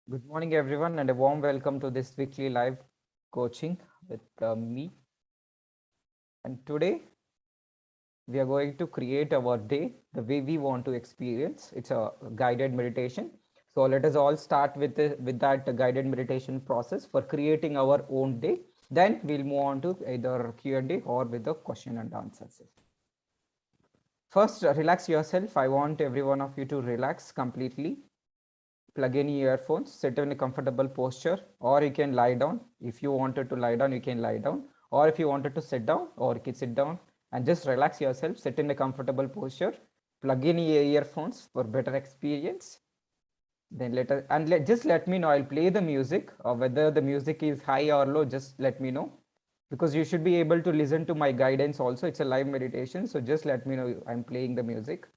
Good morning, everyone, and a warm welcome to this weekly live coaching with me. And today we are going to create our day the way we want to experience. It's a guided meditation. So let us all start with that guided meditation process for creating our own day. Then we'll move on to either Q&A or with the question and answers. First, relax yourself. I want every one of you to relax completely. Plug in your earphones, sit in a comfortable posture, or you can lie down. If you wanted to lie down, you can lie down, or if you wanted to sit down, or you can sit down and just relax yourself, sit in a comfortable posture, plug in your earphones for better experience. Then just let me know. I'll play the music, or whether the music is high or low, just let me know, because you should be able to listen to my guidance also. It's a live meditation, so just let me know I'm playing the music.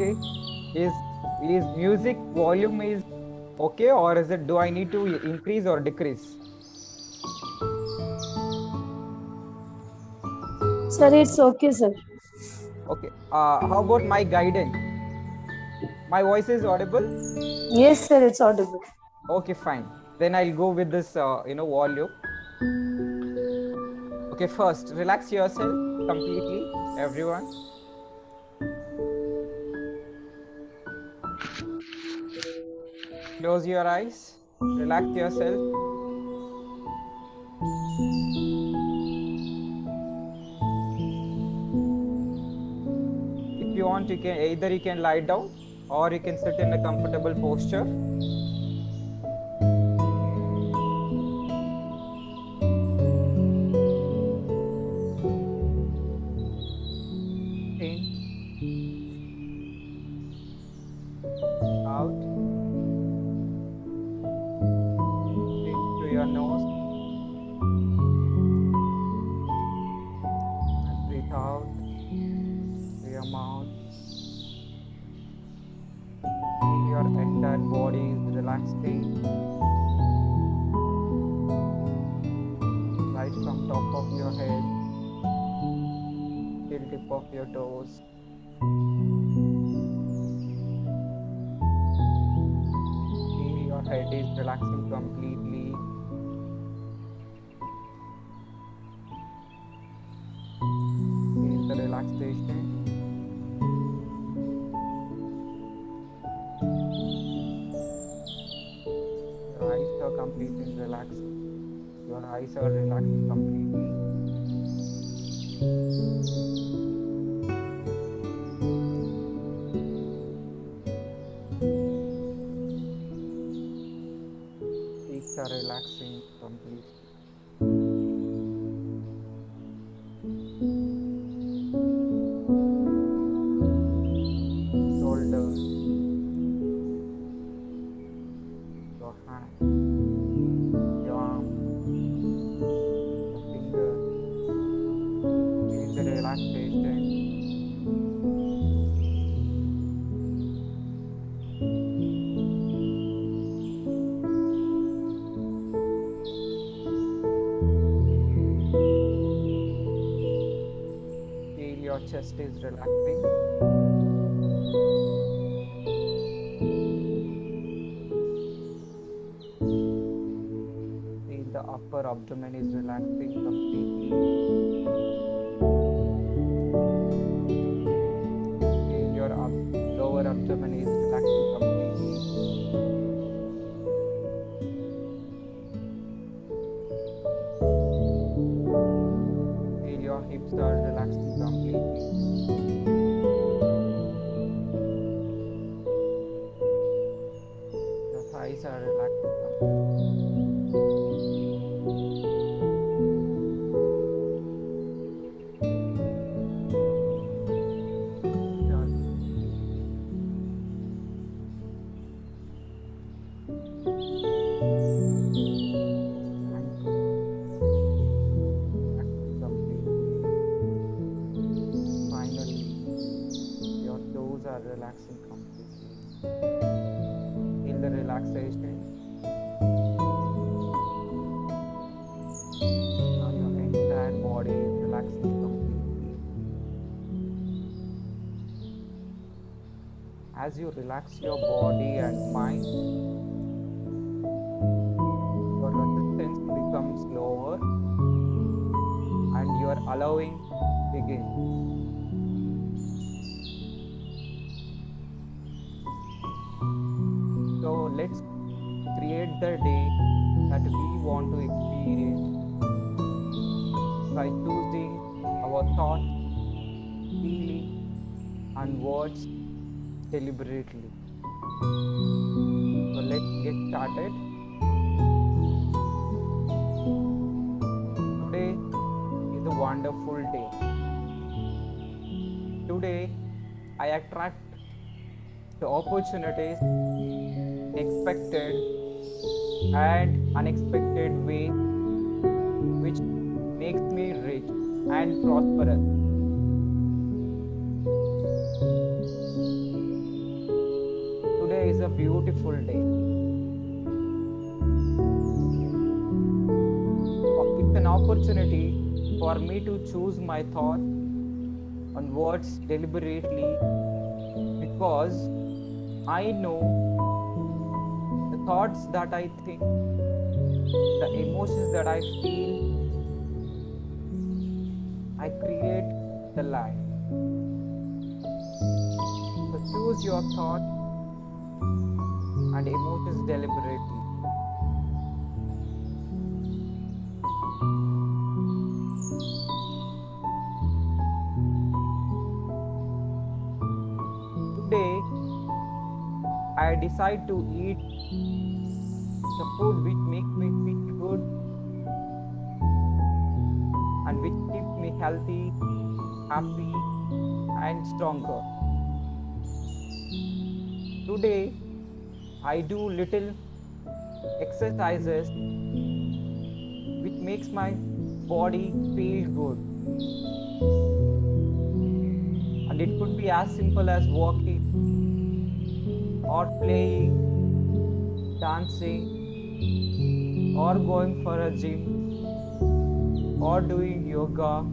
Okay, is music volume is okay, or is it, do I need to increase or decrease? Sir, it's okay, sir. Okay, how about my guidance? My voice is audible? Yes, sir, it's audible. Okay, fine, then I'll go with this volume. Okay, first relax yourself completely, everyone. Close your eyes, relax yourself. If you want, you can lie down, or you can sit in a comfortable posture. In, out, in through your nose, and breathe out through your mouth. Feel your entire body is relaxing right from top of your head till tip of your toes. Feel your head is relaxing completely. Feel the relaxation. Your eyes are completely relaxed. Your eyes are relaxed completely. Cheeks are relaxing completely. Shoulders, your hands, your arms, your fingers. Feel the relaxation. Feel your chest is relaxing. Feel the upper abdomen is relaxing completely. Feel your lower abdomen is relaxing completely. Feel your hips are relaxing completely. Your thighs are relaxing completely. Your ankles relaxing completely. Finally, your toes are relaxing completely. Feel the relaxation. relaxing completely. As you relax your body and mind, your resistance becomes lower and your allowing begins. So let's create the day that we want to experience by choosing our thoughts, feelings, and words deliberately. So let's get started. Today is a wonderful day. Today, I attract the opportunities in expected and unexpected ways, which makes me rich and prosperous. Today is a beautiful day. It's an opportunity for me to choose my thoughts and words deliberately because I know the thoughts that I think, the emotions that I feel, I create the life. So choose your thoughts and emotions deliberately. Today, I decide to eat the food which makes me feel good and which keeps me healthy, happy, and stronger. Today, I do little exercises which makes my body feel good. And it could be as simple as walking or playing, dancing, or going for a gym or doing yoga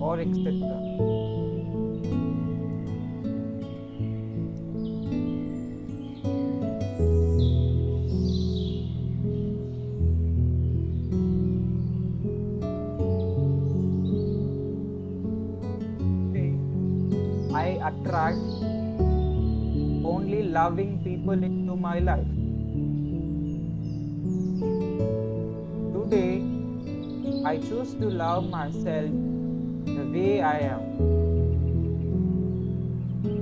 or etc. Today, I attract only loving people into my life. Today, I choose to love myself the way I am,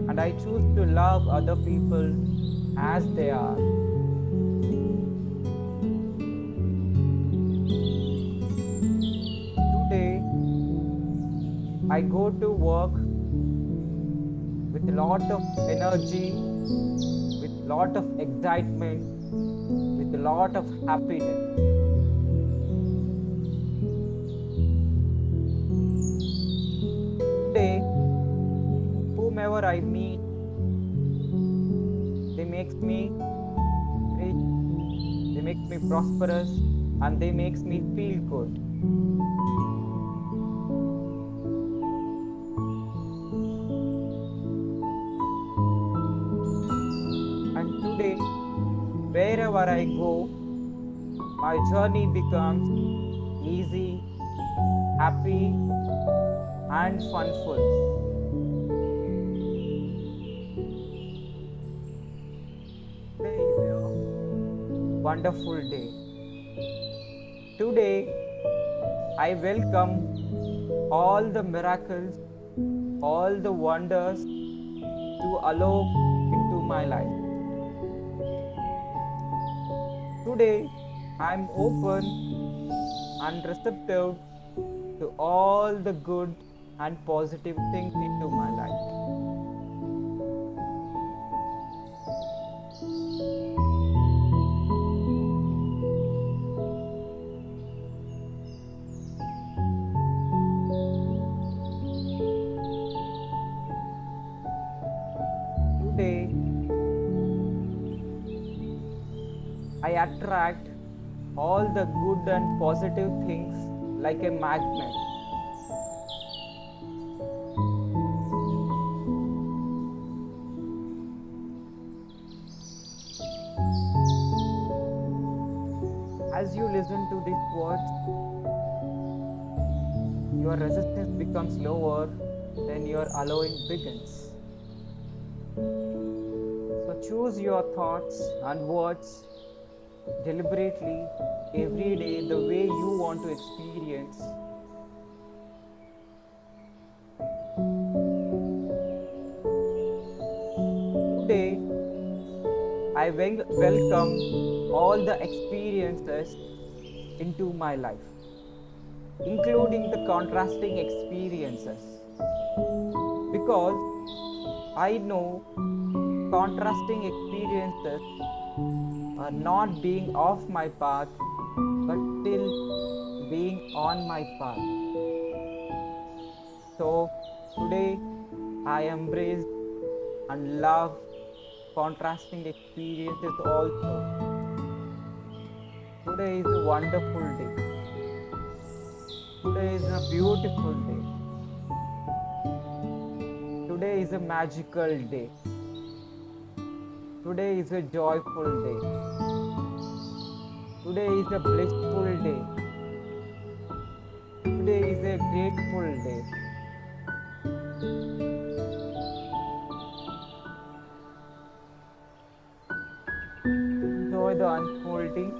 and I choose to love other people as they are. Today, I go to work with a lot of energy, with a lot of excitement, with a lot of happiness. Today, whomever I meet, they makes me rich, they makes me prosperous, and they makes me feel good. And today, wherever I go, my journey becomes easy, happy, and funful. Today is a wonderful day. Today, I welcome all the miracles, all the wonders to allow into my life. Today, I'm open and receptive to all the good and positive things into my life. Today, I attract all the good and positive things like a magnet. As you listen to these words, your resistance becomes lower, then your allowing begins. So choose your thoughts and words deliberately every day the way you want to experience. Today, I welcome all the experiences into my life, including the contrasting experiences, because I know contrasting experiences are not being off my path, but still being on my path. So today, I embrace and love contrasting experiences also. Today is a wonderful day. Today is a beautiful day. Today is a magical day. Today is a joyful day. Today is a blissful day. Today is a grateful day. Enjoy the unfolding.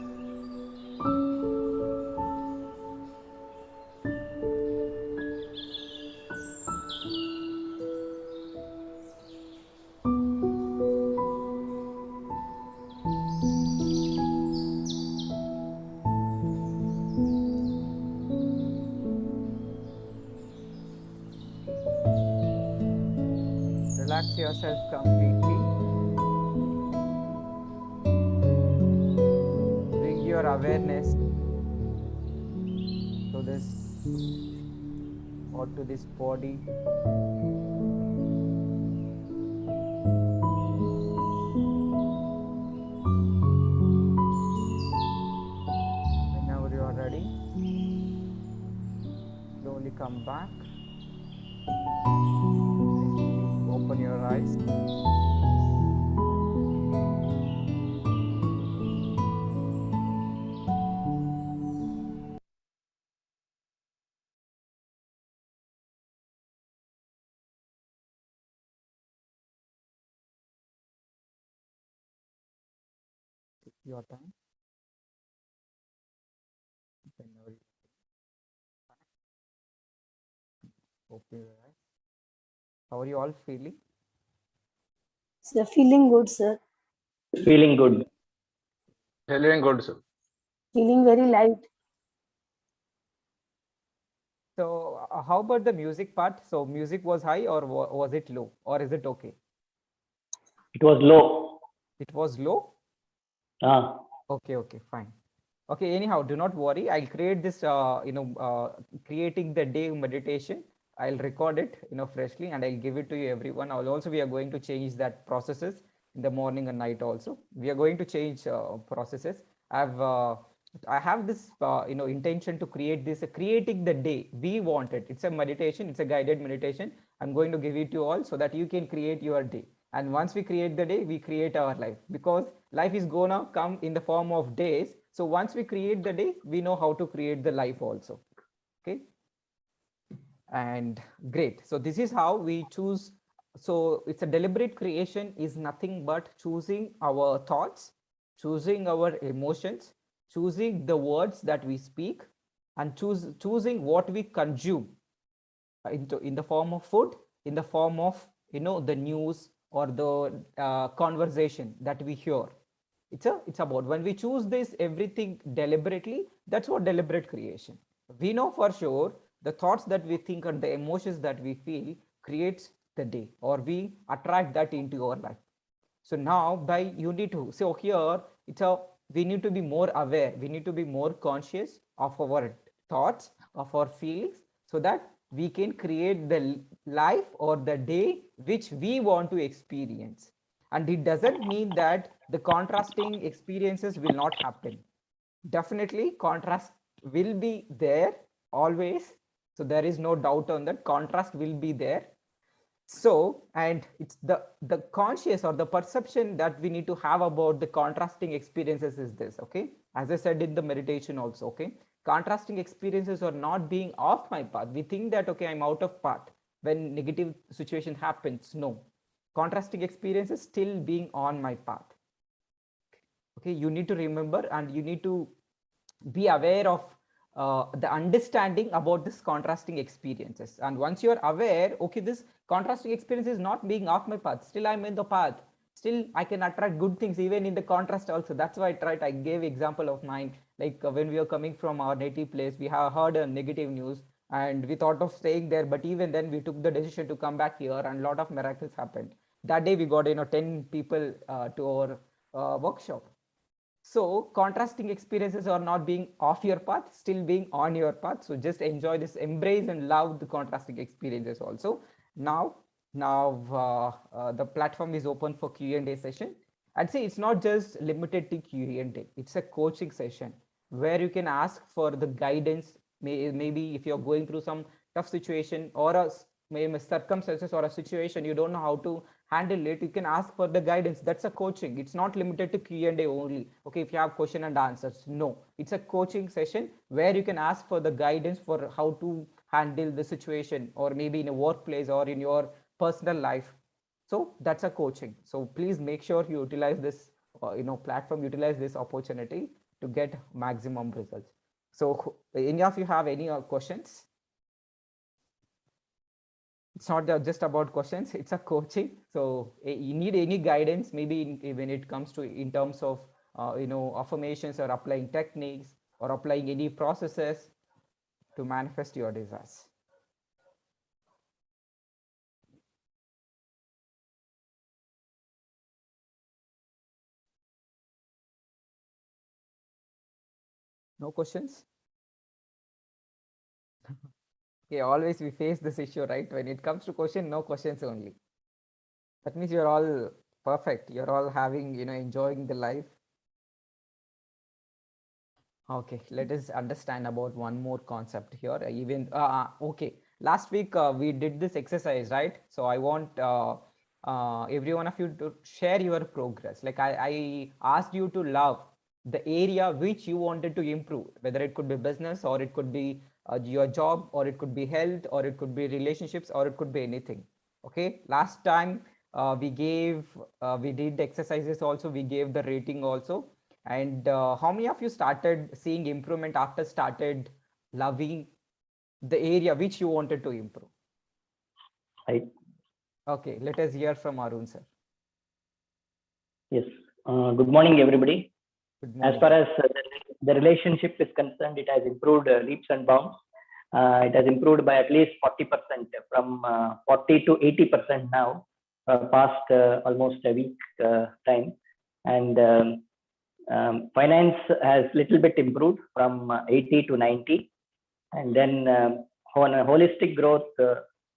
Relax yourself completely. Bring your awareness to this or to this body. Whenever you are ready, slowly come back and open your eyes. Take your time. Whenever you open your eyes. How are you all feeling? So feeling good, sir. Feeling good. Feeling good, sir. Feeling very light. So, how about the music part? So, music was high or was it low, or is it okay? It was low. It was low? Ah, Okay, okay, fine. Okay, anyhow, do not worry. I'll create this, creating the day meditation. I'll record it, freshly, and I'll give it to you, everyone. Also, we are going to change that processes in the morning and night also. We are going to change processes. I've, uh, I have this, intention to create this, creating the day we want it. It's a meditation. It's a guided meditation. I'm going to give it to you all so that you can create your day. And once we create the day, we create our life, because life is gonna come in the form of days. So once we create the day, we know how to create the life also. Okay. And great. So this is how we choose. So it's a deliberate creation is nothing but choosing our thoughts, choosing our emotions, choosing the words that we speak, and choosing what we consume in the form of food, in the form of the news or the conversation that we hear. It's about when we choose this everything deliberately. That's what deliberate creation. We know for sure the thoughts that we think and the emotions that we feel creates the day, or we attract that into our life. So now by you need to, so here it's a, we need to be more aware, we need to be more conscious of our thoughts, of our feelings, so that we can create the life or the day which we want to experience. And it doesn't mean that the contrasting experiences will not happen. Definitely contrast will be there, always. So there is no doubt on that. Contrast will be there. So, and it's the conscious or the perception that we need to have about the contrasting experiences is this, okay? As I said in the meditation also, okay? Contrasting experiences are not being off my path. We think that, okay, I'm out of path when negative situation happens. No, contrasting experiences still being on my path. Okay, you need to remember and you need to be aware of the understanding about this contrasting experiences. And once you're aware, okay, this contrasting experience is not being off my path, still I'm in the path, still I can attract good things even in the contrast also. That's why I gave example of mine, like when we are coming from our native place, we have heard a negative news and we thought of staying there, but even then we took the decision to come back here and a lot of miracles happened. That day we got 10 people to our workshop. So contrasting experiences are not being off your path, still being on your path. So just enjoy this, embrace and love the contrasting experiences also. Now the platform is open for Q&A session. I'd say it's not just limited to Q&A. It's a coaching session where you can ask for the guidance. Maybe if you're going through some tough situation or maybe circumstances or a situation you don't know how to handle it, you can ask for the guidance. That's a coaching. It's not limited to Q&A only. Okay, if you have question and answers, no, it's a coaching session where you can ask for the guidance for how to handle the situation, or maybe in a workplace or in your personal life. So that's a coaching. So please make sure you utilize this platform, utilize this opportunity to get maximum results. So any of you have any questions? It's not just about questions, it's a coaching. So you need any guidance, maybe when it comes to in terms of affirmations or applying techniques or applying any processes to manifest your desires. No questions? Okay, always we face this issue, right? When it comes to question, no questions only. That means you're all perfect. You're all having, enjoying the life. Okay, let us understand about one more concept here. Okay, last week we did this exercise, right? So I want every one of you to share your progress. Like I asked you to love the area which you wanted to improve, whether it could be business or it could be your job, or it could be health, or it could be relationships, or it could be anything. Okay, last time we did exercises also, we gave the rating also. And how many of you started seeing improvement after started loving the area which you wanted to improve? Right. Okay, let us hear from Arun sir. Yes. Good morning, everybody. Good morning. As far as the relationship is concerned, it has improved leaps and bounds. It has improved by at least 40%, from 40 to 80% now, past almost a week time. And finance has little bit improved from 80 to 90. And then on a holistic growth,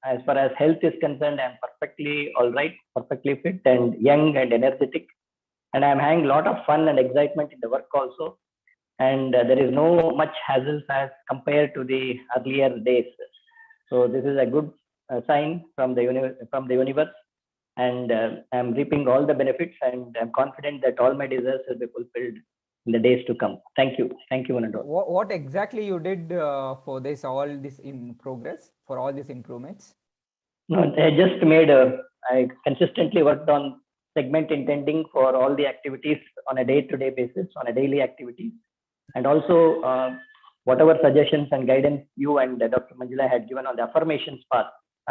as far as health is concerned, I'm perfectly all right, perfectly fit and young and energetic. And I'm having a lot of fun and excitement in the work also. And there is no much hassles as compared to the earlier days. So this is a good sign from the universe. And I'm reaping all the benefits, and I'm confident that all my desires will be fulfilled in the days to come. Thank you. Thank you, Anand. What exactly you did for this, all this in progress, for all these improvements? No, I just made I consistently worked on segment intending for all the activities on a day-to-day basis, on a daily activity. And also whatever suggestions and guidance you and Dr. Manjula had given on the affirmations part,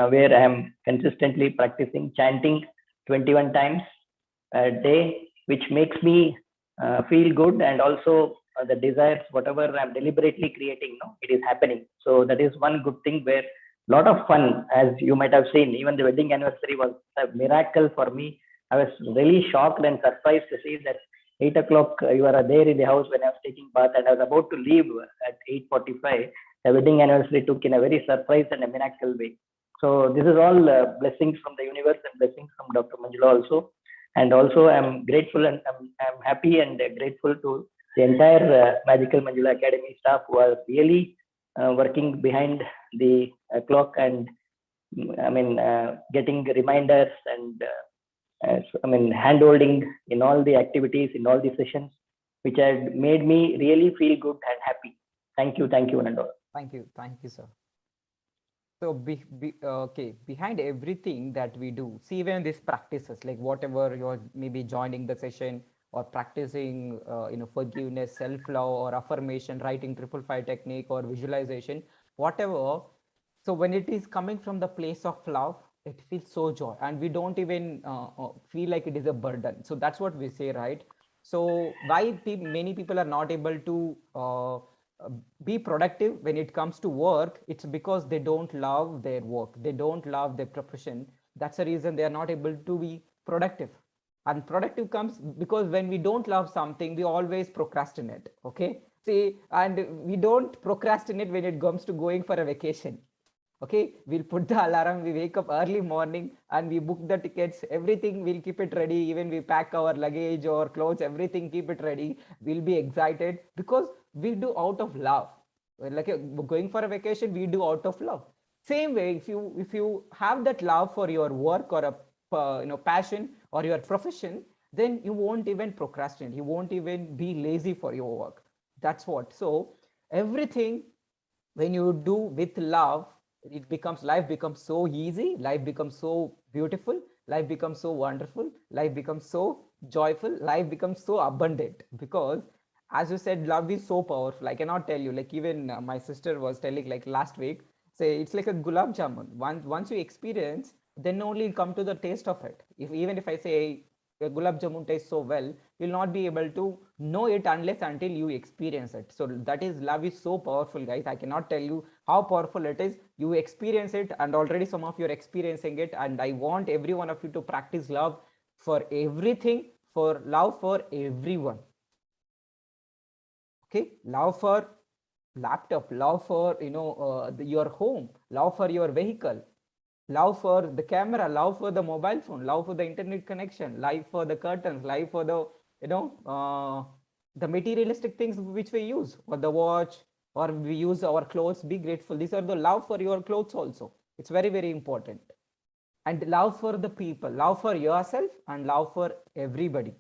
where I am consistently practicing chanting 21 times a day, which makes me feel good, and also the desires, whatever I'm deliberately creating, it is happening. So that is one good thing, where a lot of fun, as you might have seen. Even the wedding anniversary was a miracle for me. I was really shocked and surprised to see that 8 o'clock you are there in the house when I was taking bath, and I was about to leave at 8:45. The wedding anniversary took in a very surprise and a miracle way. So this is all blessings from the universe and blessings from Dr. Manjula also. And also I'm grateful, and I'm happy and grateful to the entire Magical Manjula Academy staff, who are really working behind the clock and getting reminders and hand holding in all the activities, in all the sessions, which had made me really feel good and happy. Thank you, Nando. Thank you, sir. So okay, behind everything that we do, see even these practices, like whatever you're maybe joining the session or practicing, forgiveness, self-love or affirmation, writing 555 technique or visualization, whatever. So when it is coming from the place of love, it feels so joy, and we don't even feel like it is a burden. So that's what we say, right? So why many people are not able to be productive when it comes to work? It's because they don't love their work, they don't love their profession. That's the reason they are not able to be productive. And productive comes because when we don't love something, we always procrastinate. Okay, see, and we don't procrastinate when it comes to going for a vacation. Okay, we'll put the alarm, we wake up early morning and we book the tickets, everything, we'll keep it ready, even we pack our luggage or clothes, everything, keep it ready, we'll be excited because we do out of love. Like going for a vacation, we do out of love. Same way, if you have that love for your work or a passion or your profession, then you won't even procrastinate, you won't even be lazy for your work. That's what. So everything, when you do with love, life becomes so easy, life becomes so beautiful, life becomes so wonderful, life becomes so joyful, life becomes so abundant. Because as you said, love is so powerful. I cannot tell you, like even my sister was telling like last week, say it's like a gulab jamun. Once you experience, then only you come to the taste of it. Even if I say gulab jamun tastes so well, you'll not be able to know it unless until you experience it. So that is, love is so powerful, guys. I cannot tell you how powerful it is. You experience it, and already some of you are experiencing it, and I want every one of you to practice love for everything, for love for everyone. Okay, love for laptop, love for your home, love for your vehicle, love for the camera, love for the mobile phone, love for the internet connection, love for the curtains, love for the the materialistic things which we use, or the watch, or we use our clothes. Be grateful. These are the love for your clothes also. It's very, very important. And love for the people, love for yourself, and love for everybody.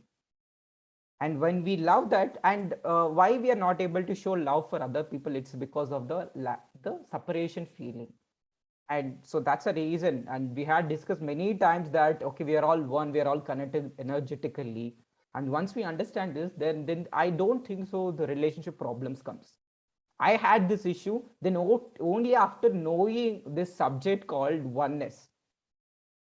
And when we love that, and why we are not able to show love for other people, it's because of the separation feeling. And so that's a reason, and we had discussed many times that okay, we are all one, we are all connected energetically. And once we understand this, then I don't think so the relationship problems comes. I had this issue then only after knowing this subject called oneness,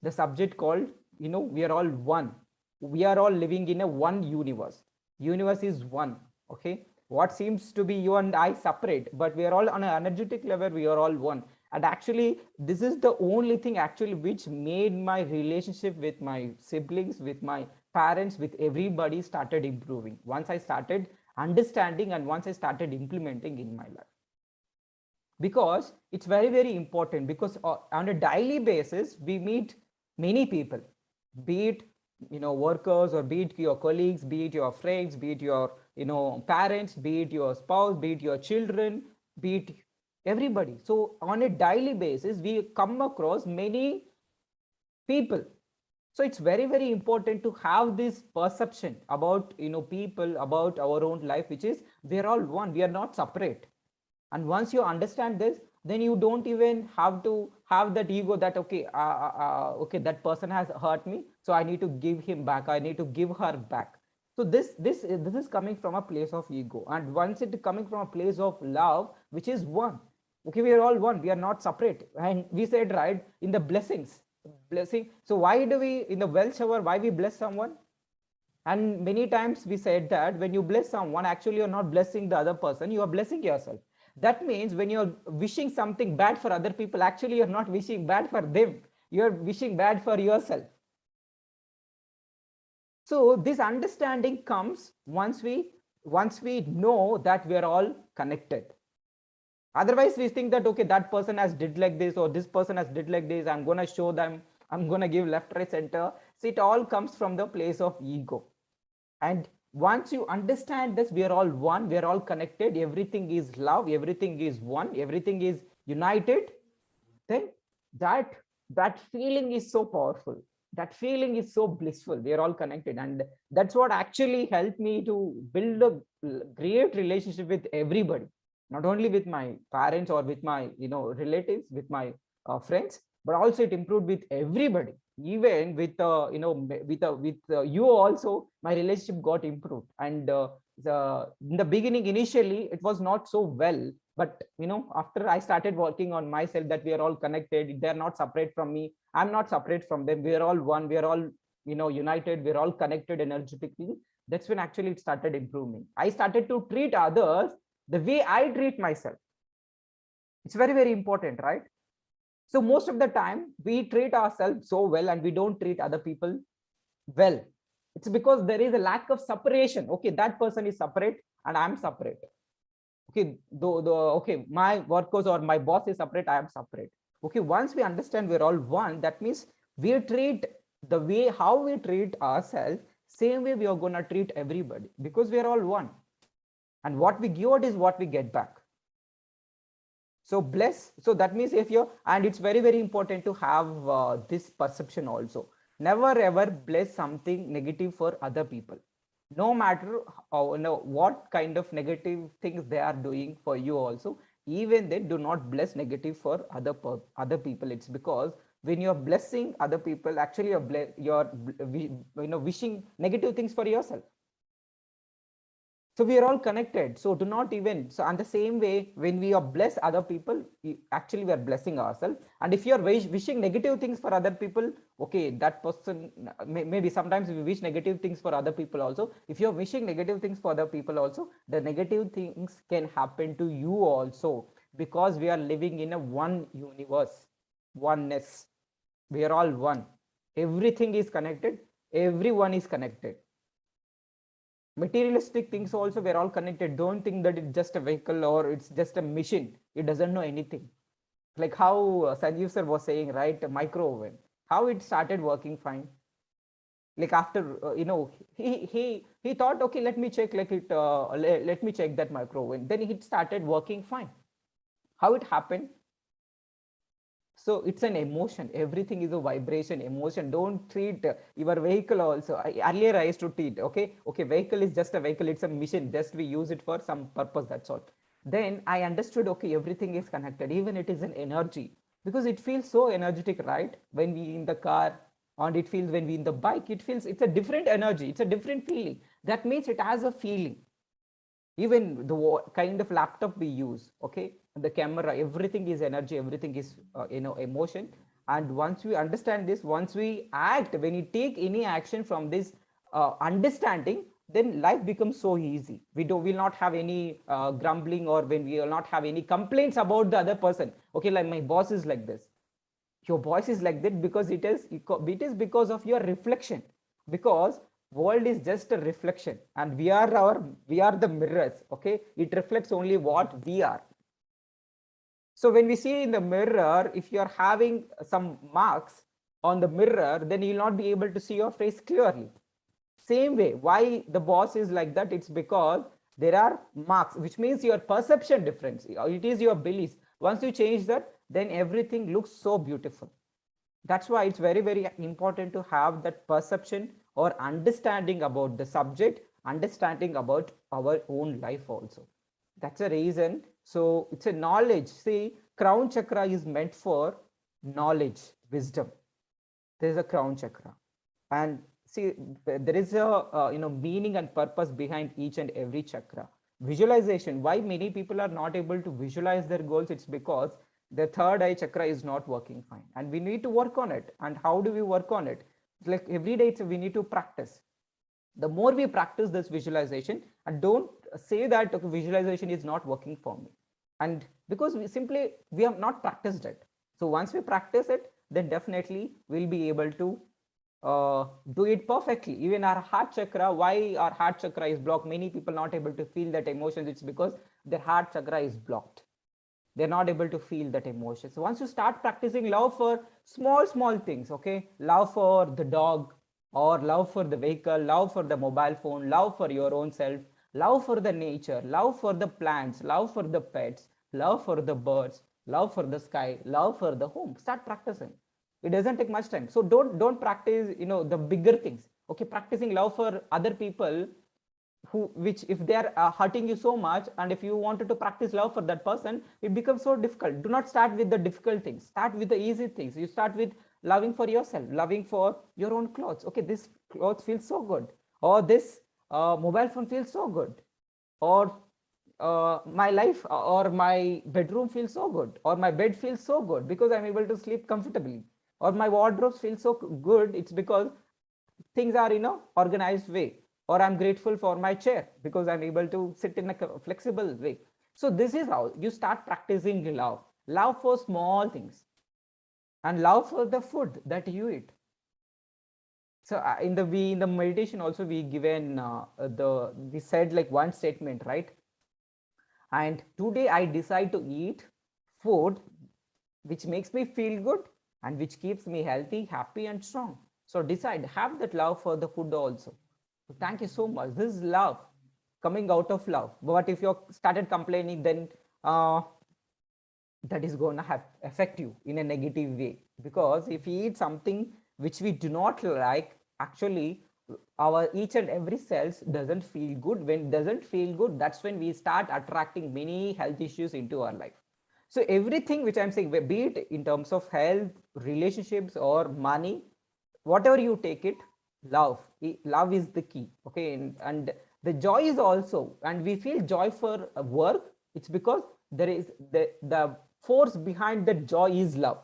the subject called, we are all one, we are all living in a one universe is one. Okay, what seems to be you and I separate, but we are all on an energetic level, we are all one. And actually this is the only thing actually which made my relationship with my siblings, with my parents, with everybody started improving once I started understanding and once I started implementing in my life. Because it's very, very important, because on a daily basis we meet many people, be it workers, or be it your colleagues, be it your friends, be it your parents, be it your spouse, be it your children, be it everybody. So on a daily basis we come across many people. So it's very, very important to have this perception about people, about our own life, which is we are all one, we are not separate. And once you understand this, then you don't even have to have that ego that okay, okay, that person has hurt me, so I need to give him back, I need to give her back. So this is coming from a place of ego. And once it coming from a place of love, which is one, okay, we are all one, we are not separate. And we said, right, in the blessing, so why do we in the well shower, why we bless someone? And many times we said that when you bless someone, actually you're not blessing the other person, you are blessing yourself. That means when you're wishing something bad for other people, actually you're not wishing bad for them, you're wishing bad for yourself. So this understanding comes once we know that we are all connected. Otherwise we think that okay, that person has did like this, or this person has did like this, I'm gonna show them, I'm gonna give left, right, center. So it all comes from the place of ego. And once you understand this, we are all one, we are all connected, everything is love, everything is one, everything is united, then that that feeling is so powerful, that feeling is so blissful, we are all connected. And that's what actually helped me to build a great relationship with everybody, not only with my parents or with my relatives, with my friends, but also it improved with everybody, even with you also. My relationship got improved. And in the beginning, initially it was not so well, but after I started working on myself, that we are all connected, they're not separate from me, I'm not separate from them, we are all one, we are all united, we're all connected energetically. That's when actually it started improving. I started to treat others the way I treat myself. It's very, very important, right? So most of the time we treat ourselves so well and we don't treat other people well. It's because there is a lack of separation. Okay, that person is separate and I'm separate. Okay, okay, my workers or my boss is separate, I am separate. Okay, once we understand we're all one, that means we treat the way how we treat ourselves, same way we are going to treat everybody, because we are all one. And what we give out is what we get back. So bless, so that means if you're, and it's very, very important to have this perception also. Never ever bless something negative for other people, no matter how, what kind of negative things they are doing for you also. Even they do not bless negative for other people. It's because when you're blessing other people, actually you're wishing negative things for yourself. So we are all connected. So do not even, so on the same way, when we are bless other people, actually we are blessing ourselves. And if you are wishing negative things for other people, okay, that person, maybe sometimes we wish negative things for other people also. If you're wishing negative things for other people also, the negative things can happen to you also, because we are living in a one universe, oneness. We are all one. Everything is connected. Everyone is connected. Materialistic things also, we're all connected. Don't think that it's just a vehicle or it's just a machine, it doesn't know anything. Like how Sanjeev sir was saying, right, a micro oven, how it started working fine. Like after he thought, okay, let me check, like it let me check that micro oven, then it started working fine. How it happened? So it's an emotion, everything is a vibration, emotion. Don't treat your vehicle also. Earlier I used to treat, okay, vehicle is just a vehicle, it's a machine, just we use it for some purpose, that's all. Then I understood, okay, everything is connected, even it is an energy, because it feels so energetic, right? When we in the car, and it feels when we in the bike, it feels, it's a different energy, it's a different feeling. That means it has a feeling. Even the kind of laptop we use, okay, the camera, everything is energy, everything is emotion. And once we understand this, once we act, when you take any action from this understanding, then life becomes so easy. We will not have any grumbling, or when we will not have any complaints about the other person. Okay, like my boss is like this, your voice is like that, because it is because of your reflection. Because world is just a reflection, and we are the mirrors. Okay, it reflects only what we are. So when we see in the mirror, if you are having some marks on the mirror, then you will not be able to see your face clearly. Same way, why the boss is like that? It's because there are marks, which means your perception difference, it is your beliefs. Once you change that, then everything looks so beautiful. That's why it's very, very important to have that perception or understanding about the subject, understanding about our own life also. That's a reason. So it's a knowledge. See, crown chakra is meant for knowledge, wisdom. There's a crown chakra. And see, there is a meaning and purpose behind each and every chakra. Visualization, why many people are not able to visualize their goals? It's because the third eye chakra is not working fine, and we need to work on it. And how do we work on it? It's like every day we need to practice. The more we practice this visualization, and don't say that, okay, visualization is not working for me, and because we have not practiced it. So once we practice it, then definitely we'll be able to do it perfectly. Even our heart chakra, why our heart chakra is blocked, many people not able to feel that emotions, it's because their heart chakra is blocked. They're not able to feel that emotion. So once you start practicing love for small things, okay, love for the dog, or love for the vehicle, love for the mobile phone, love for your own self, love for the nature, love for the plants, love for the pets, love for the birds, love for the sky, love for the home. Start practicing. It doesn't take much time. So don't practice, the bigger things. Okay, practicing love for other people which if they are hurting you so much, and if you wanted to practice love for that person, it becomes so difficult. Do not start with the difficult things, start with the easy things. You start with loving for yourself, loving for your own clothes. Okay, this clothes feels so good, or this mobile phone feels so good, or my life or my bedroom feels so good, or my bed feels so good because I'm able to sleep comfortably, or my wardrobes feel so good. It's because things are in a organized way, or I'm grateful for my chair because I'm able to sit in a flexible way. So this is how you start practicing love for small things, and love for the food that you eat. So in the meditation also we given the we said like one statement, right? And today I decide to eat food which makes me feel good and which keeps me healthy, happy, and strong. So decide, have that love for the food also. So thank you so much. This is love, coming out of love. But if you started complaining, then that is going to have affect you in a negative way, because if we eat something which we do not like, actually our each and every cells doesn't feel good. When it doesn't feel good, that's when we start attracting many health issues into our life. So everything which I'm saying, be it in terms of health, relationships, or money, whatever you take it, love is the key. Okay, and the joy is also, and we feel joy for work. It's because there is the force behind that joy is love.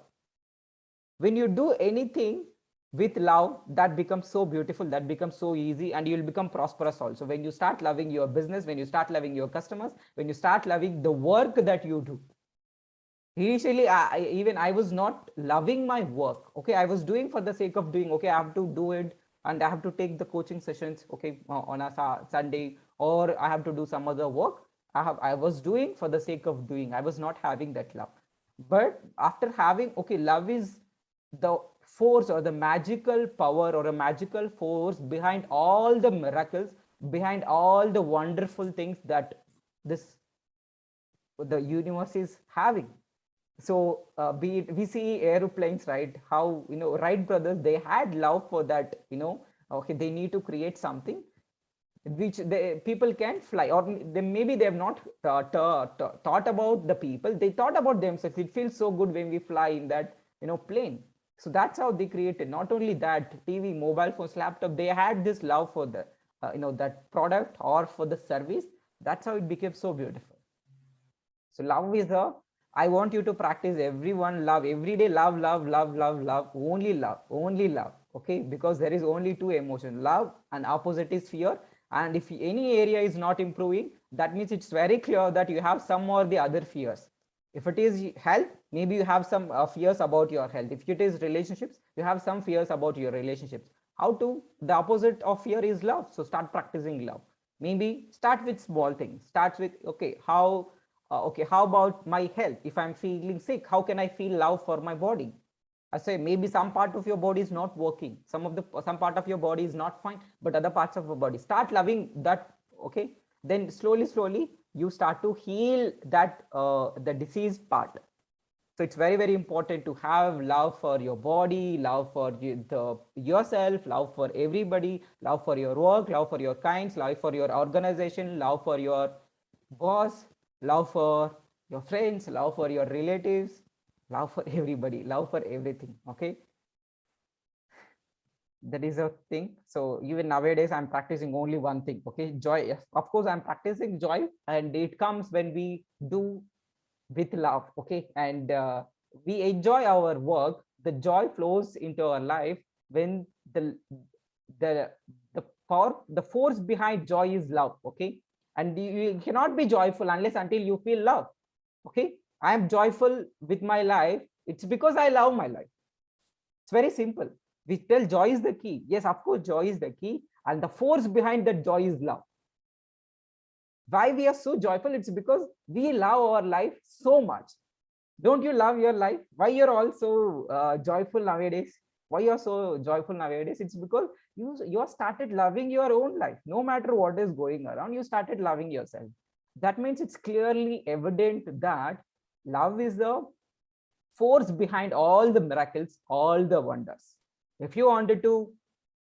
When you do anything with love, that becomes so beautiful, that becomes so easy, and you'll become prosperous also. When you start loving your business, when you start loving your customers, when you start loving the work that you do. Initially even I was not loving my work. Okay, I was doing for the sake of doing. Okay, I have to do it, and I have to take the coaching sessions, okay, on a Sunday, or I have to do some other work. I was doing for the sake of doing. I was not having that love. But after having, okay, love is the force or the magical power or a magical force behind all the miracles, behind all the wonderful things that this the universe is having. So be it, we see airplanes, right? How, Wright brothers, they had love for that. Okay, they need to create something which people can fly, or maybe they have not thought about the people. They thought about themselves. It feels so good when we fly in that plane. So that's how they created. Not only that, TV, mobile phones, laptop, they had this love for the that product or for the service. That's how it became so beautiful. So love is a, I want you to practice everyone love, every day love, love, love, love, love, only love, only love. Okay, because there is only two emotions, love and opposite is fear. And if any area is not improving, that means it's very clear that you have some or the other fears. If it is health, maybe you have some fears about your health. If it is relationships, you have some fears about your relationships. How to, the opposite of fear is love. So start practicing love. Maybe start with small things. Starts with, okay, how about my health? If I'm feeling sick, how can I feel love for my body? I say maybe some part of your body is not working. Some part of your body is not fine, but other parts of your body. Start loving that. Okay, then slowly you start to heal that the diseased part. So it's very, very important to have love for your body, love for yourself, love for everybody, love for your work, love for your kinds, love for your organization, love for your boss, love for your friends, love for your relatives, love for everybody, love for everything. Okay, that is a thing. So even nowadays I'm practicing only one thing. Okay, joy. Yes, of course I'm practicing joy, and it comes when we do with love. Okay, and we enjoy our work. The joy flows into our life when the the power, the force behind joy is love. Okay, and you cannot be joyful unless until you feel love. Okay, I am joyful with my life. It's because I love my life. It's very simple. We tell joy is the key. Yes, of course, joy is the key, and the force behind that joy is love. Why we are so joyful? It's because we love our life so much. Don't you love your life? Why you're also joyful nowadays? Why you're so joyful nowadays? It's because you started loving your own life. No matter what is going around, you started loving yourself. That means it's clearly evident that love is the force behind all the miracles, all the wonders. If you wanted to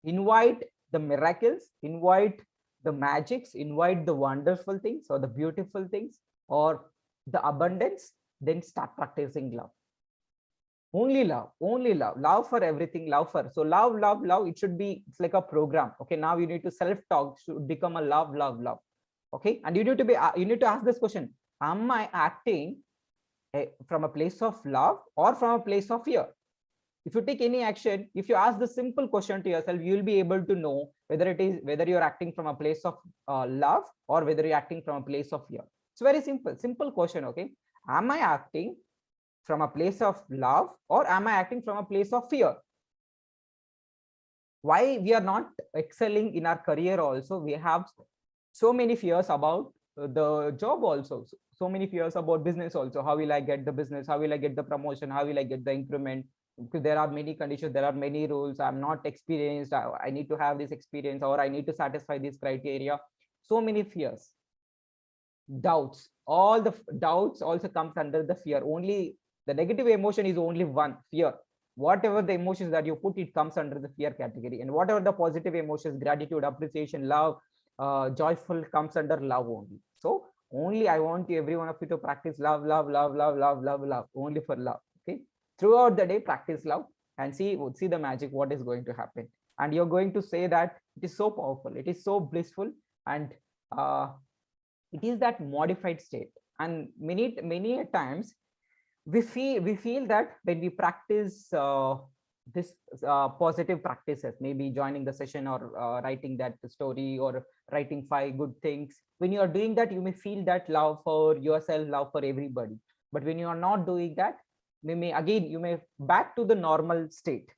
invite the miracles, invite the magics, invite the wonderful things or the beautiful things or the abundance, then start practicing love. Only love, only love for everything, love for. So love, it should be, it's like a program. Okay, now you need to self-talk, should become a love. Okay, and you need to be, you need to ask this question: am I acting from a place of love or from a place of fear? If you take any action, if you ask the simple question to yourself, you will be able to know whether you're acting from a place of love or whether you're acting from a place of fear. It's very simple question. Okay, am I acting from a place of love or am I acting from a place of fear? Why we are not excelling in our career also? We have so many fears about the job also, so many fears about business also. How will I get the business? How will I get the promotion? How will I get the increment? Because there are many conditions, there are many rules. I'm not experienced. I need to have this experience, or I need to satisfy this criteria. So many fears, doubts. All the doubts also comes under the fear. Only the negative emotion is only one, fear. Whatever the emotions that you put, it comes under the fear category. And whatever the positive emotions, gratitude, appreciation, love, joyful, comes under love only. So only I want every one of you to practice love, only for love. Okay, throughout the day practice love and see the magic, what is going to happen. And you're going to say that it is so powerful, it is so blissful, and it is that modified state. And many times we feel that when we practice this positive practices, maybe joining the session or writing that story or writing 5 good things, when you are doing that, you may feel that love for yourself, love for everybody. But when you are not doing that, you may back to the normal state.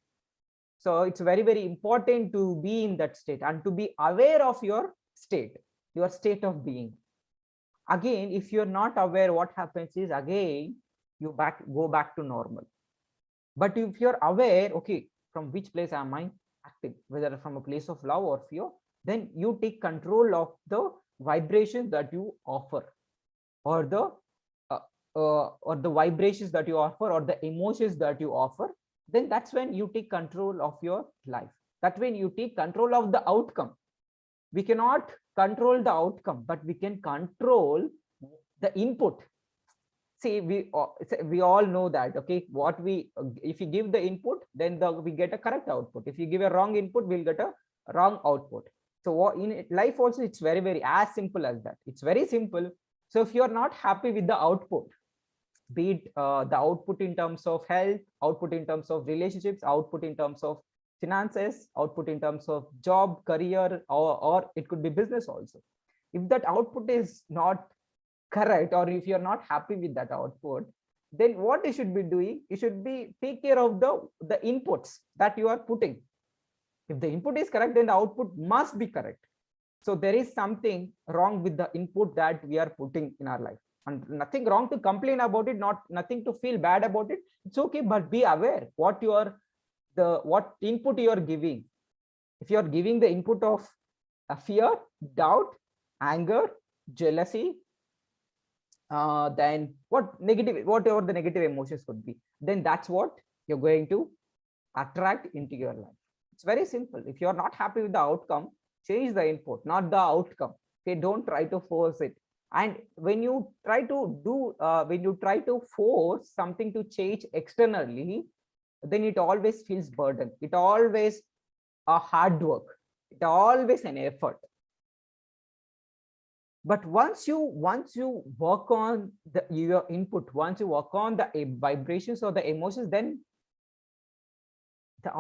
So it's very important to be in that state and to be aware of your state of being. Again, if you're not aware, what happens is, again you go back to normal. But if you're aware, okay, from which place am I acting, whether from a place of love or fear, then you take control of the vibrations that you offer, or the vibrations that you offer, or the emotions that you offer. Then that's when you take control of your life. That's when you take control of the outcome. We cannot control the outcome, but we can control the input. See, we all know that, okay, if you give the input, then we get a correct output. If you give a wrong input, we'll get a wrong output. So in life also, it's very as simple as that. It's very simple. So if you're not happy with the output, be it the output in terms of health, output in terms of relationships, output in terms of finances, output in terms of job, career, or it could be business also. If that output is not correct, or if you're not happy with that output, then what you should be doing, you should be take care of the inputs that you are putting. If the input is correct, then the output must be correct. So there is something wrong with the input that we are putting in our life, and nothing wrong to complain about it, nothing to feel bad about it. It's okay, but be aware what input you are giving. If you are giving the input of fear, doubt, anger, jealousy, then whatever the negative emotions could be, then that's what you're going to attract into your life. It's very simple. If you're not happy with the outcome, change the input, not the outcome. Okay, don't try to force it. And when you try to force something to change externally, then it always feels burden. It always a hard work. It always an effort. But once you work on your input, once you work on the vibrations or the emotions, then the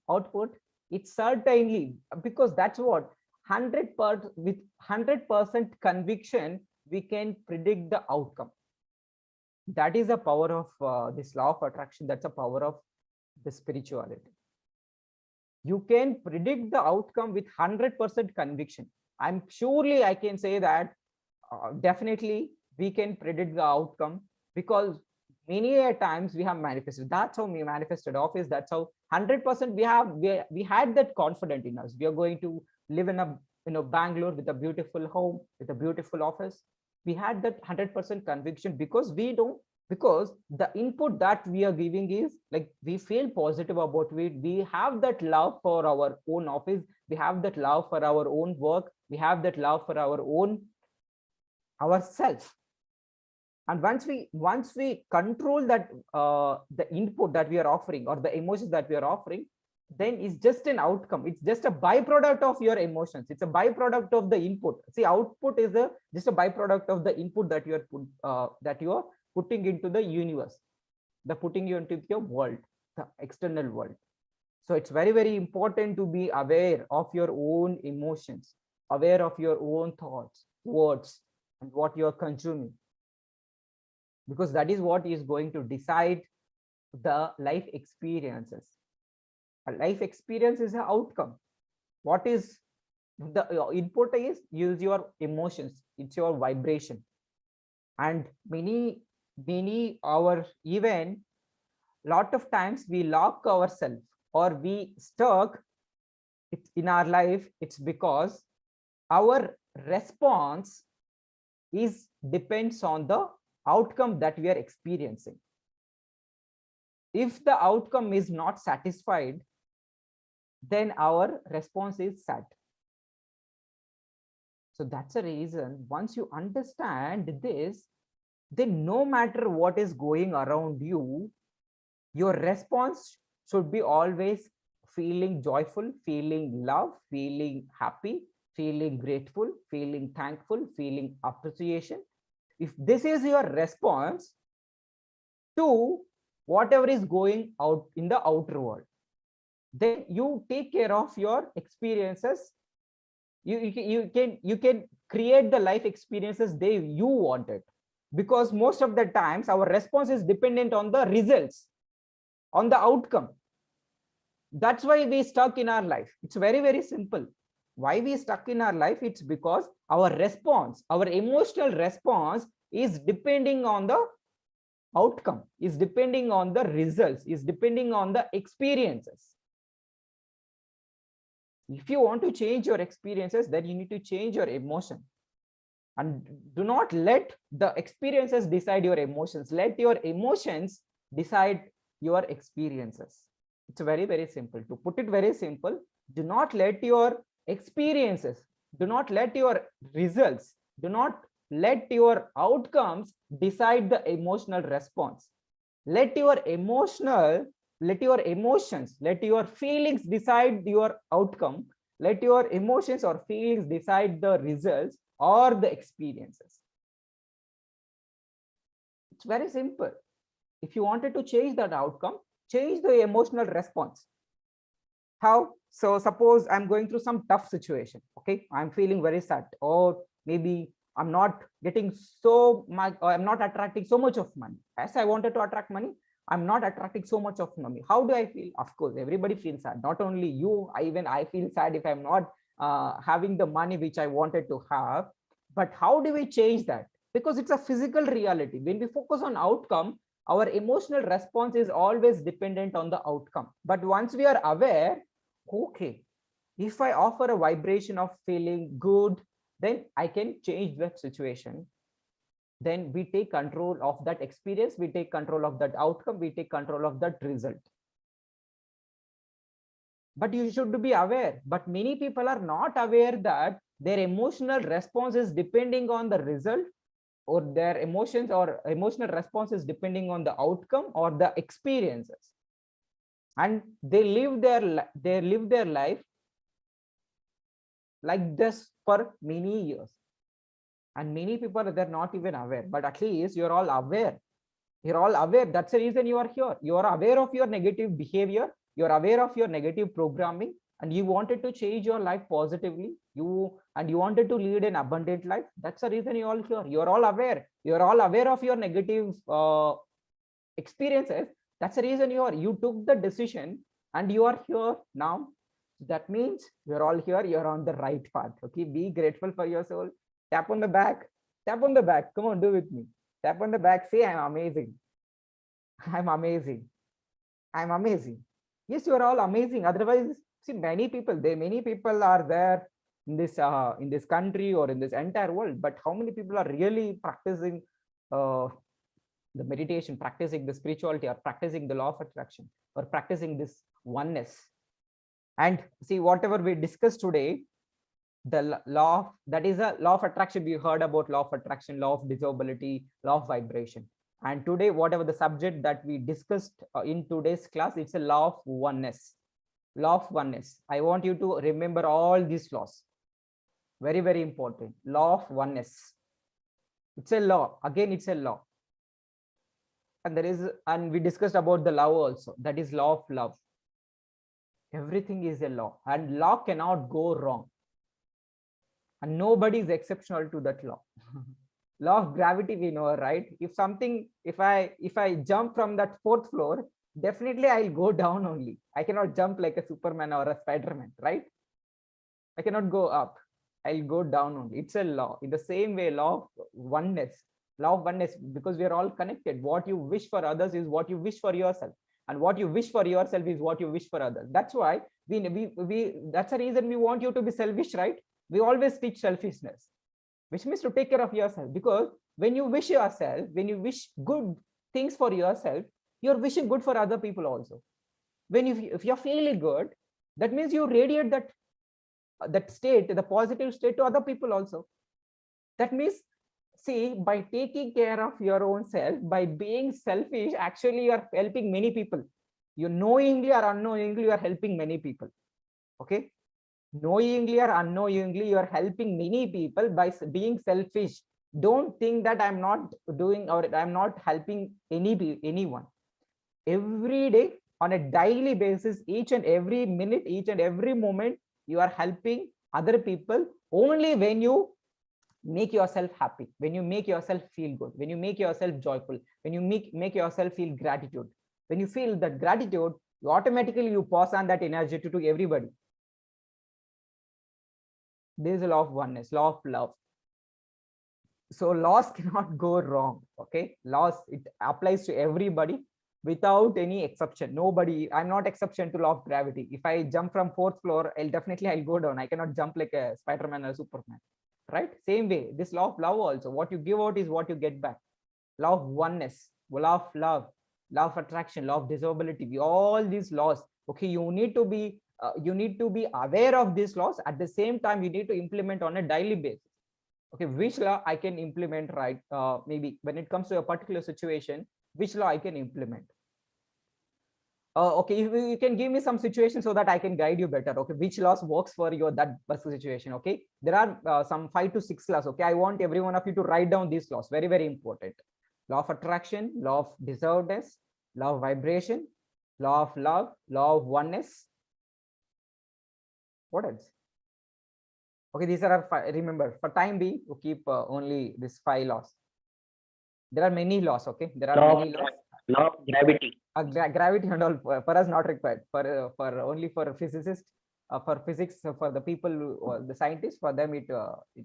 output, it's certainly, because that's what 100% with 100% conviction we can predict the outcome. That is the power of this law of attraction. That's the power of the spirituality. You can predict the outcome with 100% conviction. I can say that definitely we can predict the outcome, because many a times we have manifested. That's how we manifested office. That's how 100% we had that confidence in us. We are going to live in a Bangalore with a beautiful home, with a beautiful office. We had that 100% conviction because we don't, because the input that we are giving is like we feel positive about it. We have that love for our own office, we have that love for our own work, we have that love for our own ourselves. And once we control that the input that we are offering or the emotions that we are offering, then it's just an outcome, it's just a byproduct of your emotions, it's a byproduct of the input. See, output is just a byproduct of the input that you are putting into the universe, the putting you into your world, the external world. So it's very, very important to be aware of your own emotions, aware of your own thoughts, words, and what you are consuming, because that is what is going to decide the life experiences. A life experience is an outcome. What is the input is use your emotions, it's your vibration. And many our even lot of times we lock ourselves or we stuck in our life. It's because our response is depends on the outcome that we are experiencing. If the outcome is not satisfied, then our response is sad. So that's a reason, once you understand this, then no matter what is going around you, your response should be always feeling joyful, feeling love, feeling happy, feeling grateful, feeling thankful, feeling appreciation. If this is your response to whatever is going out in the outer world, then you take care of your experiences. You can create the life experiences they you wanted, because most of the times our response is dependent on the results, on the outcome. That's why we stuck in our life. It's very, very simple. Why we stuck in our life? It's because our response, our emotional response is depending on the outcome, is depending on the results, is depending on the experiences. If you want to change your experiences, then you need to change your emotion. And do not let the experiences decide your emotions. Let your emotions decide your experiences. It's very, very simple. To put it very simple, do not let your experiences, do not let your results, do not let your outcomes decide the emotional response. Let your emotions, let your feelings decide your outcome. Let your emotions or feelings decide the results or the experiences. It's very simple. If you wanted to change that outcome, change the emotional response. How? So suppose I'm going through some tough situation. Okay, I'm feeling very sad, or maybe I'm not getting so much, or I'm not attracting so much of money as I wanted to attract money. I'm not attracting so much of money. How do I feel? Of course, everybody feels sad. Not only you, even I feel sad if I'm not having the money which I wanted to have. But how do we change that? Because it's a physical reality. When we focus on outcome, our emotional response is always dependent on the outcome. But once we are aware, okay, if I offer a vibration of feeling good, then I can change that situation. Then we take control of that experience, we take control of that outcome, we take control of that result. But you should be aware. But many people are not aware that their emotional response is depending on the result, or their emotions or emotional response is depending on the outcome or the experiences. And they live their life like this for many years. And many people, they're not even aware, but at least you're all aware. You're all aware. That's the reason you are here. You are aware of your negative behavior. You're aware of your negative programming, and you wanted to change your life positively. You wanted to lead an abundant life. That's the reason you're all here. You're all aware. You're all aware of your negative experiences. That's the reason you took the decision and you are here now. That means you're all here. You're on the right path. Okay. Be grateful for your soul. Tap on the back. Tap on the back. Come on, do with me. Tap on the back. Say, I'm amazing. I'm amazing. I'm amazing. Yes, you are all amazing. Otherwise, see, many people are there in this country or in this entire world, but how many people are really practicing uh, the meditation, practicing the spirituality, or practicing the law of attraction, or practicing this oneness? And see, whatever we discussed today, the law that is a law of attraction. We heard about law of attraction, law of dissolvability, law of vibration. And today, whatever the subject that we discussed in today's class, it's a law of oneness. Law of oneness. I want you to remember all these laws. Very, very important. Law of oneness. It's a law. Again, it's a law. And we discussed about the love also. That is law of love. Everything is a law, and law cannot go wrong. And nobody is exceptional to that law. Law of gravity, we know, right? If I jump from that fourth floor, definitely I'll go down only. I cannot jump like a Superman or a Spider-Man, right? I cannot go up. I'll go down only. It's a law. In the same way, law of oneness. Law of oneness, because we are all connected. What you wish for others is what you wish for yourself. And what you wish for yourself is what you wish for others. That's why that's the reason we want you to be selfish, right? We always teach selfishness, which means to take care of yourself. Because when you wish yourself, when you wish good things for yourself, you're wishing good for other people also. If you're feeling good, that means you radiate that state, the positive state, to other people also. That means, see, by taking care of your own self, by being selfish, actually you are helping many people. You knowingly or unknowingly, you are helping many people. Okay, knowingly or unknowingly, you are helping many people by being selfish. Don't think that I'm not doing or I'm not helping anyone. Every day, on a daily basis, each and every minute, each and every moment, you are helping other people only when you make yourself happy, when you make yourself feel good, when you make yourself joyful, when you make yourself feel gratitude. When you feel that gratitude, you automatically you pass on that energy to everybody. This is a law of oneness, law of love. So laws cannot go wrong. Okay, laws, it applies to everybody without any exception. Nobody, I'm not exception to law of gravity. If I jump from fourth floor, I'll go down. I cannot jump like a Spider-Man or Superman, right? Same way, this law of love also, what you give out is what you get back. Law of oneness, law of love, law of attraction, law of dissolvability, all these laws. Okay, you need to be aware of these laws. At the same time, you need to implement on a daily basis. Okay, which law I can implement, right? Maybe when it comes to a particular situation, which law I can implement. Okay, you can give me some situations so that I can guide you better. Okay, which laws works for your that situation. Okay, there are some 5 to 6 laws. Okay, I want every one of you to write down these laws. Very, very important. Law of attraction, law of deservedness, law of vibration, law of love, law of oneness. What else? Okay, these are our 5. Remember, for time being, you keep only these 5 laws. There are many laws. Okay, there are many laws. Law of gravity. Gravity and all for us not required. For only for physicists, for physics, for the people, the scientists, for them it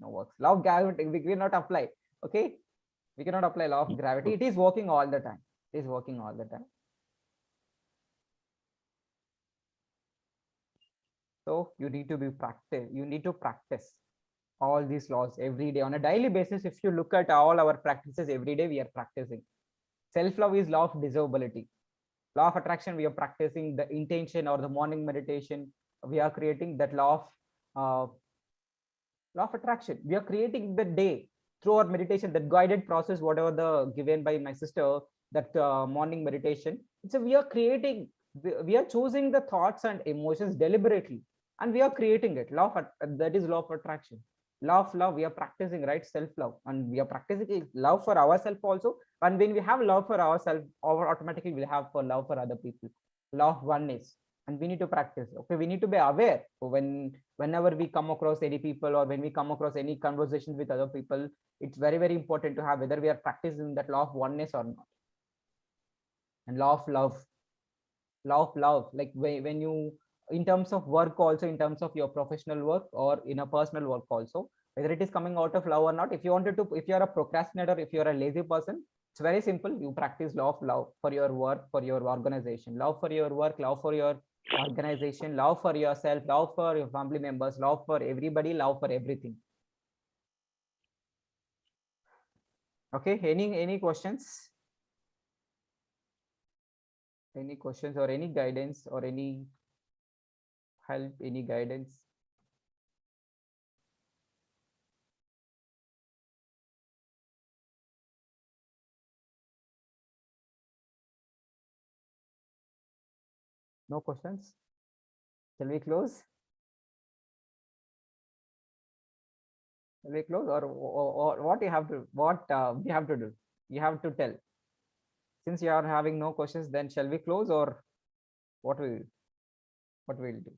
works. Law of gravity we cannot apply. Okay, we cannot apply law of gravity. It is working all the time. It is working all the time. So you need to be practice. You need to practice all these laws every day on a daily basis. If you look at all our practices every day, we are practicing. Self-love is law of dissolvability. Law of attraction, we are practicing the intention or the morning meditation. We are creating that law of attraction. We are creating the day through our meditation, that guided process, whatever the given by my sister, that morning meditation. So we are creating, we are choosing the thoughts and emotions deliberately, and we are creating it. That is law of attraction. Law of love, we are practicing, right? Self-love, and we are practicing love for ourselves also. And when we have love for ourselves, automatically we'll have for love for other people. Law of oneness, and we need to practice. Okay, we need to be aware. So whenever we come across any people, or when we come across any conversations with other people, it's very, very important to have whether we are practicing that law of oneness or not. And law of love, like when you, in terms of work also, in terms of your professional work or in a personal work also, whether it is coming out of love or not. If you're a procrastinator, if you're a lazy person, it's very simple. You practice law of love for your work, for your organization. Love for your work, love for your organization, love for yourself, love for your family members, love for everybody, love for everything. Okay, any questions? Any questions or any guidance or any help, any guidance? No questions? Shall we close? Shall we close, or what you have to, what we have to do? You have to tell. Since you are having no questions, then shall we close, or what we'll do?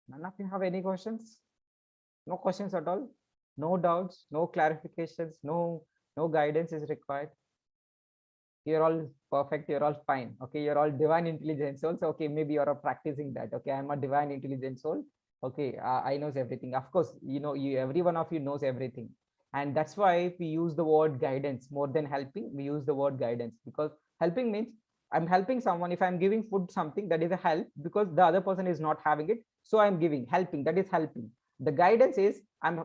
None of you have any questions? No questions at all? No doubts, no clarifications, no guidance is required. You're all perfect, you're all fine. Okay, you're all divine intelligence souls. Okay, maybe you're practicing that. Okay, I'm a divine intelligence soul. Okay, I knows everything. Of course, you know, you, every one of you knows everything. And that's why we use the word guidance more than helping. We use the word guidance because helping means I'm helping someone. If I'm giving food something, that is a help because the other person is not having it. So I'm giving, helping, that is helping. The guidance is I'm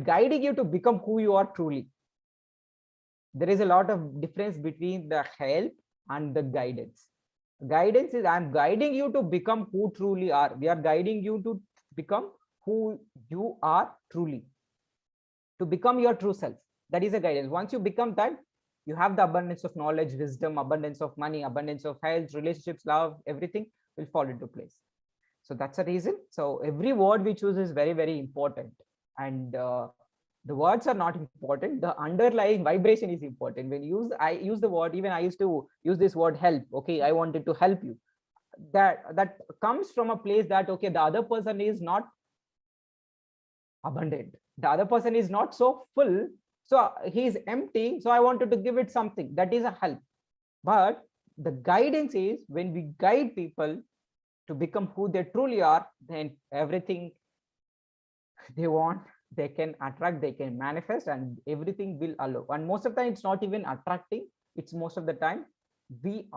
guiding you to become who you are truly. There is a lot of difference between the help and the guidance. Guidance is I'm guiding you to become who truly are. We are guiding you to become who you are truly, to become your true self. That is a guidance. Once you become that, you have the abundance of knowledge, wisdom, abundance of money, abundance of health, relationships, love, everything will fall into place. So that's a reason. So every word we choose is very, very important. And the words are not important. The underlying vibration is important. When you use, I use the word, even I used to use this word help. Okay, I wanted to help you. That comes from a place that, okay, the other person is not abundant. The other person is not so full. So he is empty. So I wanted to give it something. That is a help. But the guidance is when we guide people to become who they truly are, then everything they want, they can attract, they can manifest, and everything will allow. And most of the time it's not even attracting, it's most of the time we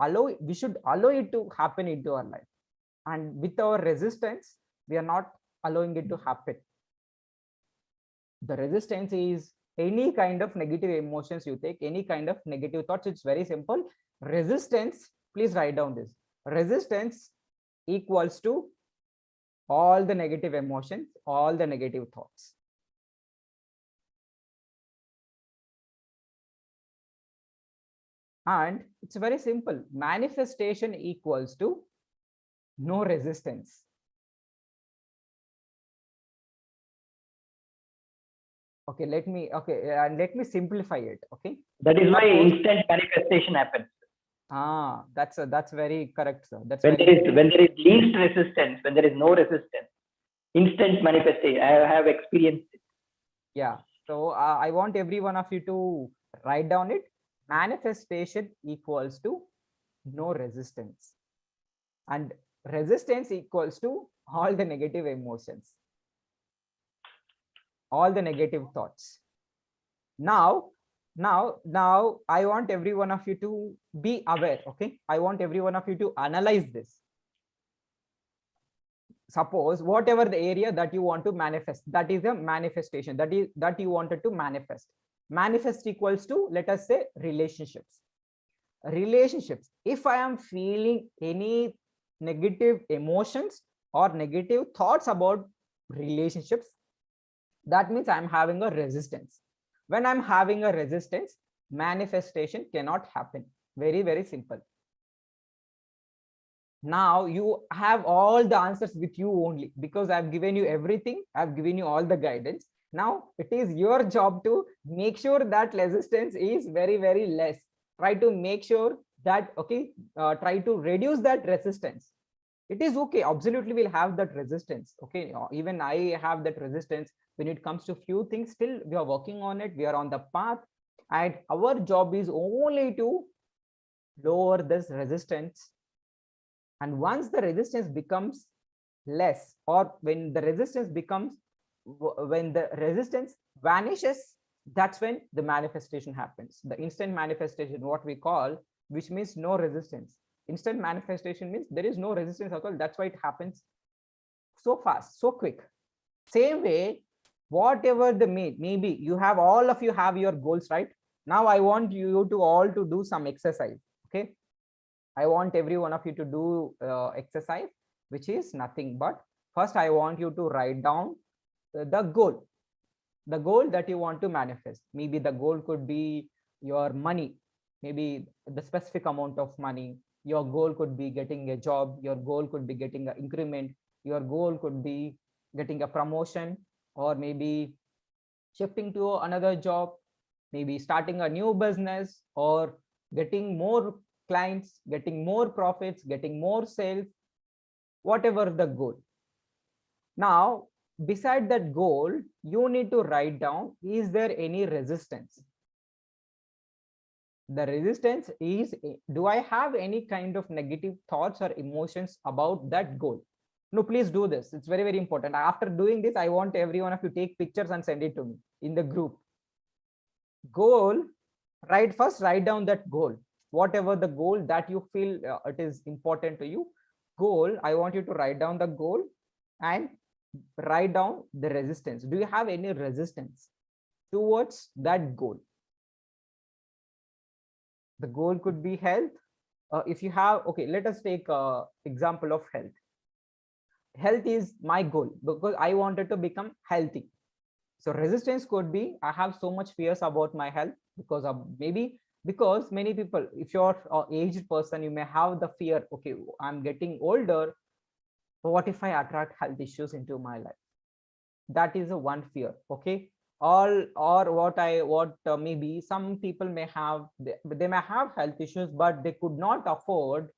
should allow it to happen into our life. And with our resistance, we are not allowing it to happen. The resistance is any kind of negative emotions you take, any kind of negative thoughts. It's very simple. Resistance, please write down this. Resistance equals to all the negative emotions, all the negative thoughts. And it's very simple. Manifestation equals to no resistance. Okay, let me simplify it. Okay, That is why instant manifestation happens. That's very correct, sir. That's when very when there is least resistance, when there is no resistance, instant manifestation. I have experienced it. Yeah. So I want every one of you to write down it. Manifestation equals to no resistance, and resistance equals to all the negative emotions, all the negative thoughts. Now I want every one of you to be aware. Okay, I want every one of you to analyze this. Suppose whatever the area that you want to manifest, that is a manifestation, that you wanted to manifest equals to, let us say, relationships. If I am feeling any negative emotions or negative thoughts about relationships, that means I'm having a resistance. When I'm having a resistance, manifestation cannot happen. Very, very simple. Now you have all the answers with you only, because I've given you everything. I've given you all the guidance. Now it is your job to make sure that resistance is very, very less. Try to make sure that, okay, try to reduce that resistance. It is okay, absolutely we'll have that resistance. Okay, even I have that resistance when it comes to few things. Still we are working on it, we are on the path, and our job is only to lower this resistance. And once the resistance becomes less, or when the resistance becomes, when the resistance vanishes, that's when the manifestation happens. The instant manifestation, what we call, which means no resistance. Instant manifestation means there is no resistance at all. That's why it happens so fast, so quick. Same way, whatever the maybe you have, all of you have your goals, right? Now I want you to all to do some exercise. Okay, I want every one of you to do exercise, which is nothing but, first I want you to write down the goal that you want to manifest. Maybe the goal could be your money, maybe the specific amount of money. Your goal could be getting a job, your goal could be getting an increment, your goal could be getting a promotion, or maybe shifting to another job, maybe starting a new business, or getting more clients, getting more profits, getting more sales, whatever the goal. Now, beside that goal, you need to write down, is there any resistance? The resistance is, do I have any kind of negative thoughts or emotions about that goal? No, please do this. It's very, very important. After doing this, I want every one of you take pictures and send it to me in the group. Goal, first write down that goal, whatever the goal that you feel it is important to you. Goal, I want you to write down the goal and write down the resistance. Do you have any resistance towards that goal? The goal could be health. If you have, okay, let us take example of health. Health is my goal because I wanted to become healthy. So resistance could be, I have so much fears about my health, because of maybe, because many people, if you're an aged person, you may have the fear, okay, I'm getting older, but what if I attract health issues into my life? That is a one fear. Okay, all, or what maybe some people may have, they may have health issues, but they could not afford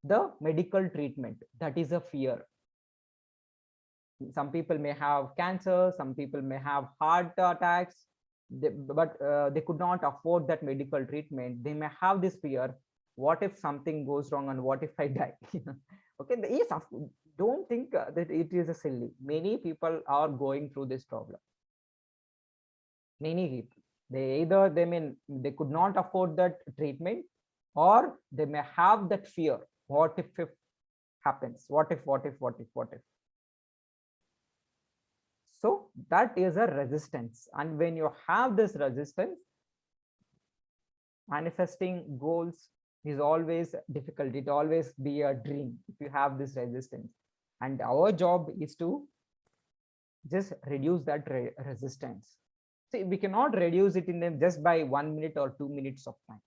the medical treatment. That is a fear. Some people may have cancer, some people may have heart attacks, but they could not afford that medical treatment. They may have this fear, what if something goes wrong and what if I die? Okay, yes, don't think that it is a silly. Many people are going through this problem. Many people, they either they could not afford that treatment, or they may have that fear, what if it happens, what if. So that is a resistance. And when you have this resistance, manifesting goals is always difficult. It always be a dream if you have this resistance. And our job is to just reduce that resistance. See, we cannot reduce it in them just by 1 minute or 2 minutes of time.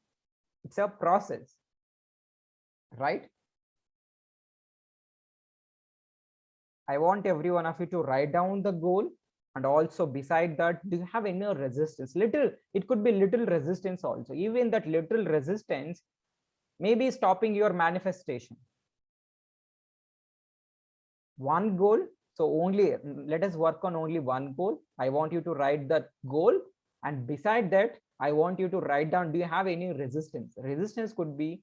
It's a process, right? I want every one of you to write down the goal, and also beside that, do you have any resistance? Little, it could be little resistance also. Even that little resistance may be stopping your manifestation. One goal, so only let us work on only one goal. I want you to write that goal, and beside that, I want you to write down, do you have any resistance? Resistance could be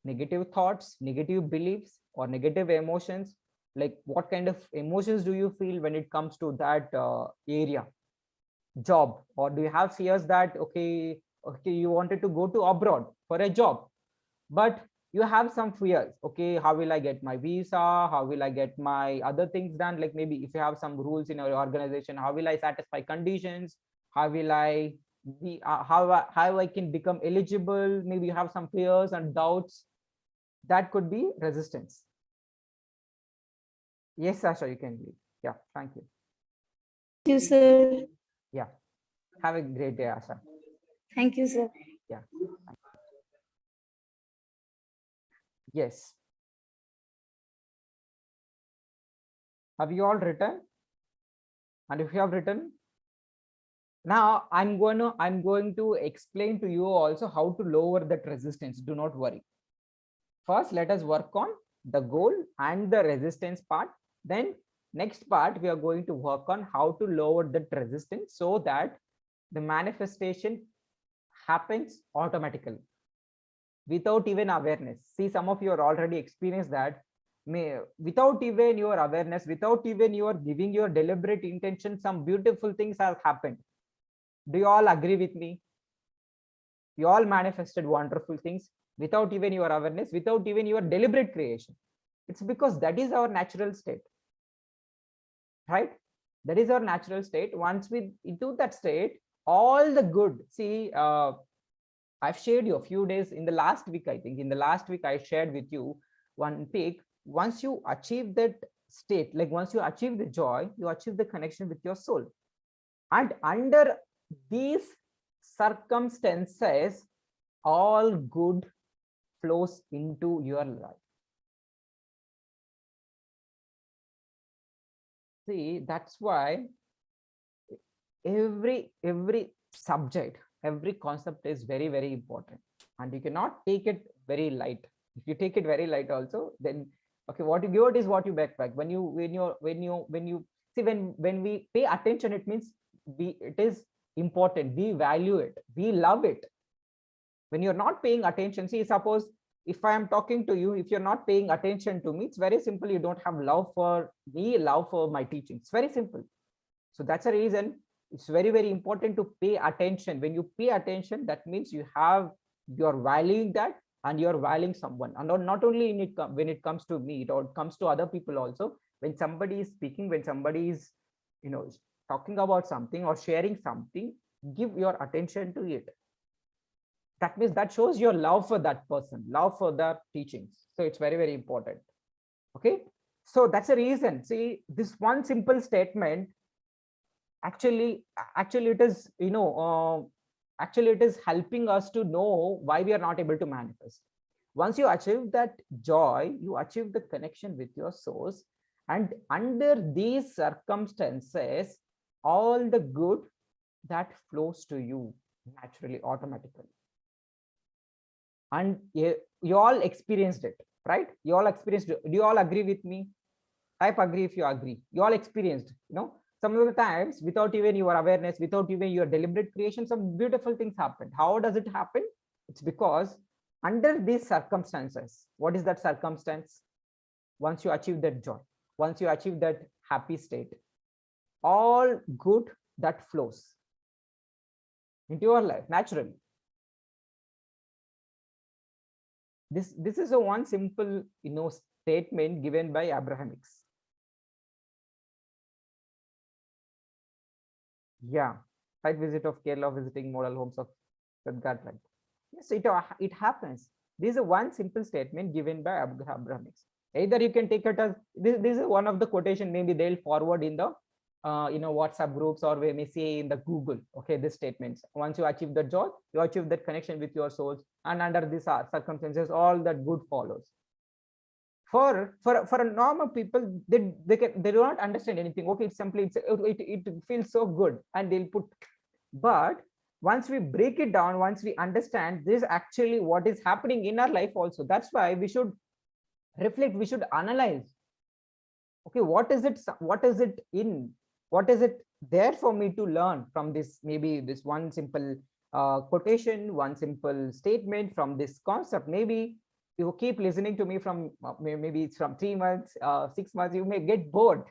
negative thoughts, negative beliefs, or negative emotions. Like, what kind of emotions do you feel when it comes to that area? Job, or do you have fears that, okay, you wanted to go to abroad for a job, but you have some fears, okay, how will I get my visa, how will I get my other things done? Like, maybe if you have some rules in your organization, how will I satisfy conditions, how will I be how I can become eligible? Maybe you have some fears and doubts. That could be resistance. Yes, Sasha, you can leave. Yeah, thank you. Thank you, sir. Yeah, have a great day, Asha. Thank you, sir. Yeah. Yes. Have you all written? And if you have written, now I'm going to explain to you also how to lower that resistance. Do not worry. First, let us work on the goal and the resistance part. Then next part, we are going to work on how to lower that resistance so that the manifestation happens automatically without even awareness. See, some of you are already experienced that without even your awareness, without even your giving your deliberate intention, some beautiful things have happened. Do you all agree with me? You all manifested wonderful things without even your awareness, without even your deliberate creation. It's because that is our natural state, right? That is our natural state. Once we into that state, all the good, see, I've shared you a few days in the last week, I think in the last week I shared with you one peak. Once you achieve that state, like once you achieve the joy, you achieve the connection with your soul. And under these circumstances, all good flows into your life. See, that's why every subject, every concept is very, very important, and you cannot take it very light. If you take it very light also, then okay, what you give it is what you backpack. When you see, when we pay attention, it means it is important, we value it, we love it. When you're not paying attention, see, suppose if I am talking to you, if you're not paying attention to me, it's very simple, you don't have love for me, love for my teaching. It's very simple. So that's a reason it's very, very important to pay attention. When you pay attention, that means you're valuing that, and you're valuing someone. And not only in it when it comes to me, it comes to other people also. When somebody is speaking, when somebody is, talking about something or sharing something, give your attention to it. That means that shows your love for that person, love for their teachings. So it's very, very important. Okay. So that's a reason. See, this one simple statement, actually it is, actually it is helping us to know why we are not able to manifest. Once you achieve that joy, you achieve the connection with your source, and under these circumstances, all the good that flows to you naturally, automatically. And you all experienced it, right? You all experienced it. Do you all agree with me? Type agree if you agree. You all experienced, some of the times, without even your awareness, without even your deliberate creation, some beautiful things happen. How does it happen? It's because under these circumstances, what is that circumstance? Once you achieve that joy, once you achieve that happy state, all good that flows into your life naturally. This is a one simple, statement given by Abrahamics. Yeah, site visit of Kerala, visiting model homes of Gadland. Yes, it happens. This is a one simple statement given by Abrahamics. Either you can take it as this is one of the quotation. Maybe they'll forward in the WhatsApp groups, or we may say in the Google. Okay, this statements. Once you achieve the joy, you achieve that connection with your souls, and under these circumstances, all that good follows. For a normal people, they do not understand anything. Okay, it's simply it feels so good, and they'll put. But once we break it down, once we understand this actually what is happening in our life also, that's why we should reflect, we should analyze. Okay, what is it there for me to learn from this? Maybe this one simple quotation, one simple statement from this concept. Maybe you keep listening to me from maybe it's from 3 months, 6 months, you may get bored.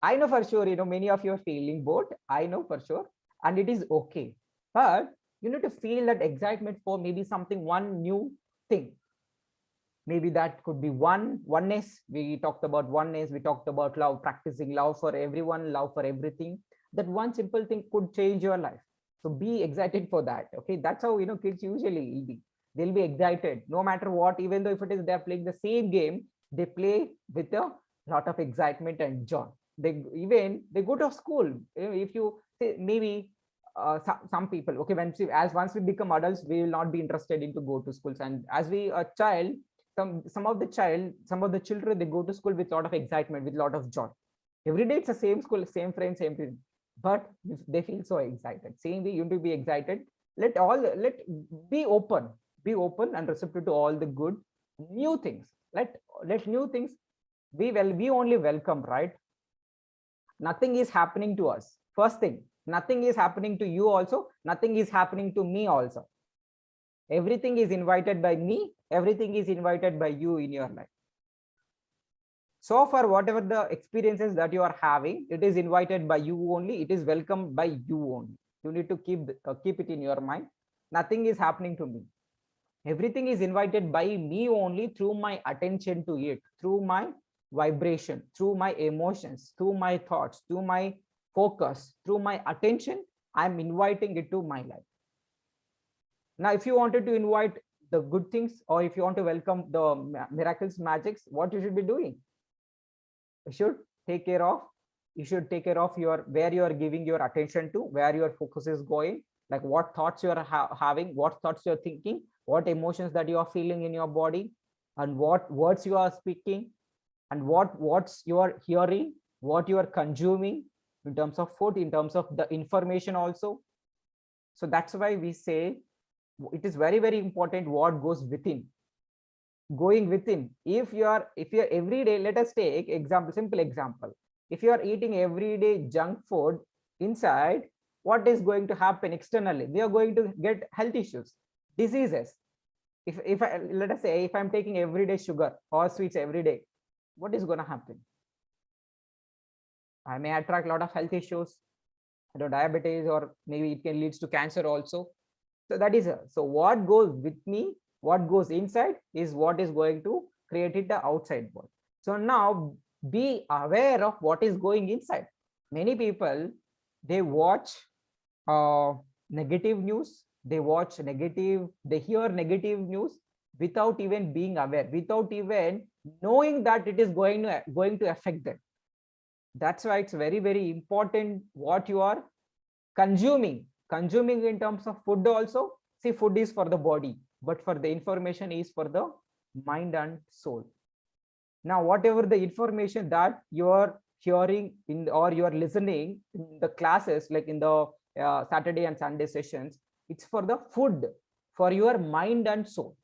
I know for sure, many of you are feeling bored. I know for sure, and it is okay. But you need to feel that excitement for maybe something, one new thing. Maybe that could be oneness. We talked about oneness. We talked about love, practicing love for everyone, love for everything. That one simple thing could change your life. So be excited for that. Okay, that's how kids usually will be. They'll be excited no matter what. Even though if it is they're playing the same game, they play with a lot of excitement and joy. They go to school. If you say maybe some people, okay, once we become adults, we will not be interested in to go to schools. And as we a child, some of the children, they go to school with a lot of excitement, with a lot of joy. Every day it's the same school, same friends, same thing, but they feel so excited. Same way you need to be excited. Let be open and receptive to all the good new things. Let new things we only welcome, right? Nothing is happening to us. First thing, nothing is happening to you also, nothing is happening to me also. Everything is invited by me, everything is invited by you in your life. So far, whatever the experiences that you are having, it is invited by you only. It is welcomed by you only. You need to keep it in your mind. Nothing is happening to me. Everything is invited by me only through my attention to it, through my vibration, through my emotions, through my thoughts, through my focus, through my attention. I'm inviting it to my life. Now, if you wanted to invite the good things, or if you want to welcome the miracles, magics, what you should be doing? You should take care of, your where you are giving your attention to, where your focus is going, like what thoughts you are having, what thoughts you're thinking, what emotions that you are feeling in your body, and what words you are speaking, and what's you are hearing, what you are consuming in terms of food, in terms of the information also. So that's why we say it is very, very important what goes within. Going within, if you're every day, let us take example, simple example. If you are eating every day junk food inside, what is going to happen externally? We are going to get health issues, diseases. If I, let us say, if I'm taking everyday sugar or sweets every day, what is going to happen? I may attract a lot of health issues, diabetes, or maybe it can leads to cancer also. So that is so what goes with me, what goes inside is what is going to create it the outside world. So now be aware of what is going inside. Many people, they watch negative news, they hear negative news without even being aware, without even knowing that it is going to affect them. That's why it's very, very important what you are consuming in terms of food also. See, food is for the body, but for the information is for the mind and soul. Now, whatever the information that you are hearing in, or you are listening in the classes, like in the Saturday and Sunday sessions, it's for the food for your mind and soul.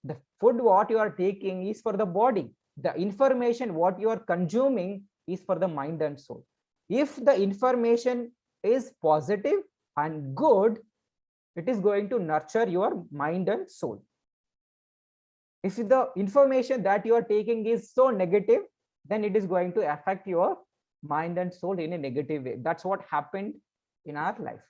The food what you are taking is for the body. The information what you are consuming is for the mind and soul. If the information is positive and good, it is going to nurture your mind and soul. If the information that you are taking is so negative, then it is going to affect your mind and soul in a negative way. That's what happened in our life.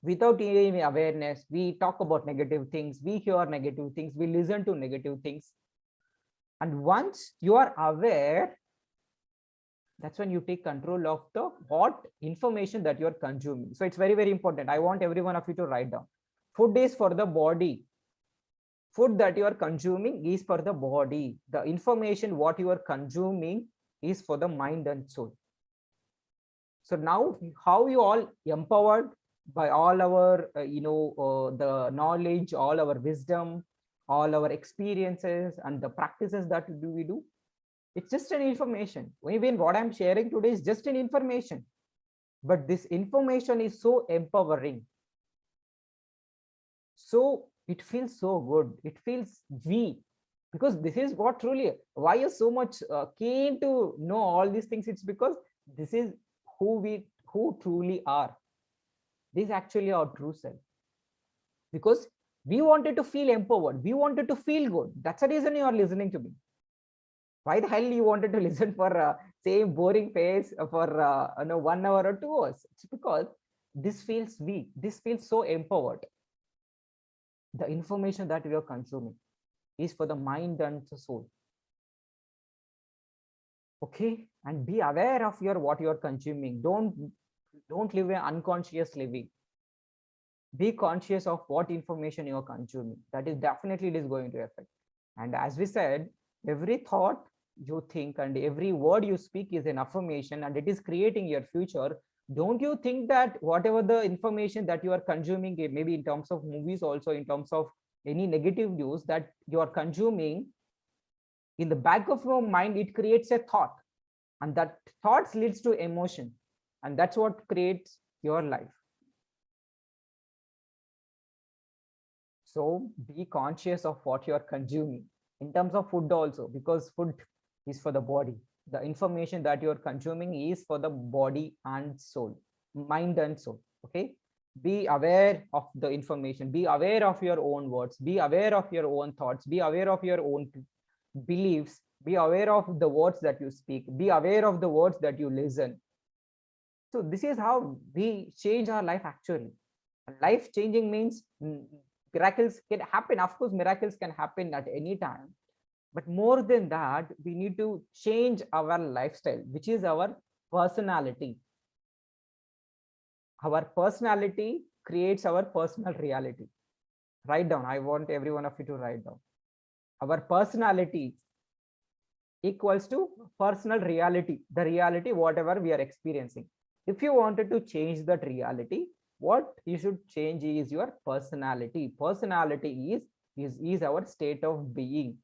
Without any awareness, we talk about negative things, we hear negative things, we listen to negative things. And once you are aware, that's when you take control of the what information that you're consuming. So it's very, very important. I want every one of you to write down. Food is for the body. Food that you are consuming is for the body. The information what you are consuming is for the mind and soul. So now how you all empowered by all our the knowledge, all our wisdom, all our experiences, and the practices that we do. It's just an information. Even what I'm sharing today is just an information. But this information is so empowering. So it feels so good. It feels we, because this is what truly, why you're so much keen to know all these things. It's because this is who truly are. This is actually our true self. Because we wanted to feel empowered. We wanted to feel good. That's the reason you are listening to me. Why the hell you wanted to listen for same boring face for 1 hour or 2 hours? It's because this feels weak. This feels so empowered. The information that we are consuming is for the mind and the soul. Okay, and be aware of what you are consuming. Don't live an unconscious living. Be conscious of what information you are consuming. That is definitely, it is going to affect. And as we said, every thought you think and every word you speak is an affirmation, and it is creating your future. Don't you think that whatever the information that you are consuming, maybe in terms of movies, also in terms of any negative news that you are consuming, in the back of your mind, it creates a thought, and that thoughts leads to emotion, and that's what creates your life. So be conscious of what you are consuming in terms of food also, because food is for the body. The information that you are consuming is for the body and soul, mind and soul. Okay, be aware of the information, be aware of your own words, be aware of your own thoughts, be aware of your own beliefs, Be aware of the words that you speak. Be aware of the words that you listen. So this is how we change our life actually. Life changing means miracles can happen. Of course, miracles can happen at any time. But more than that, we need to change our lifestyle, which is our personality. Our personality creates our personal reality. Write down. I want every one of you to write down. Our personality equals to personal reality, the reality, whatever we are experiencing. If you wanted to change that reality, what you should change is your personality. Personality is our state of being,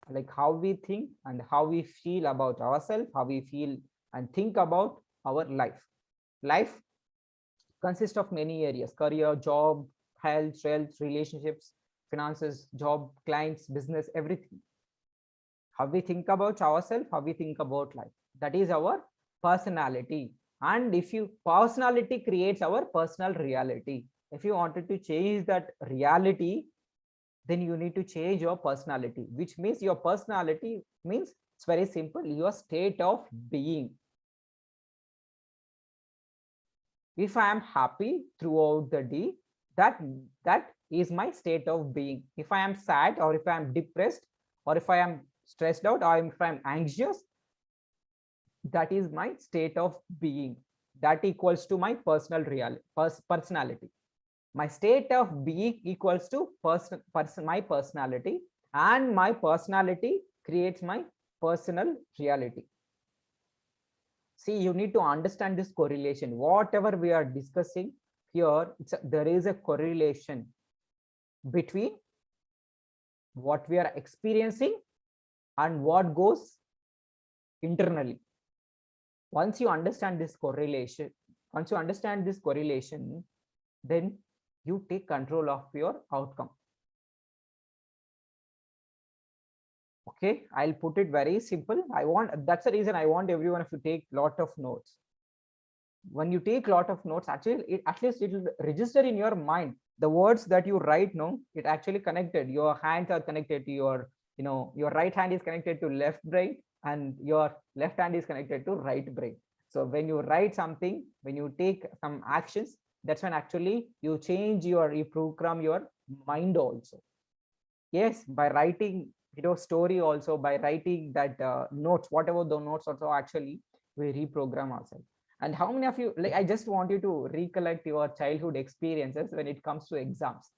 like how we think and how we feel about ourselves, how we feel and think about our life. Life consists of many areas: career, job, health, wealth, relationships, finances, job, clients, business, everything. How we think about ourselves, how we think about life, that is our personality. And if you personality creates our personal reality. If you wanted to change that reality, then you need to change your personality, which means your personality means, it's very simple, your state of being. If I am happy throughout the day, that is my state of being. If I am sad, or if I am depressed, or if I am stressed out, or if I'm anxious, that is my state of being. That equals to my personal personality. My state of being equals to my personality, and my personality creates my personal reality. See, you need to understand this correlation. Whatever we are discussing here, there is a correlation between what we are experiencing and what goes internally. Once you understand this correlation, then you take control of your outcome. Okay, I'll put it very simple. That's the reason I want everyone to take lot of notes. When you take lot of notes, actually, at least it will register in your mind. The words that you write, no, it actually connected. Your hands are connected to your, your right hand is connected to left brain, and your left hand is connected to right brain. So when you write something, when you take some actions, that's when actually you change you program your mind also. Yes, by writing, story also, by writing that notes, whatever the notes also, actually we reprogram ourselves. And how many of you, like, I just want you to recollect your childhood experiences when it comes to exams.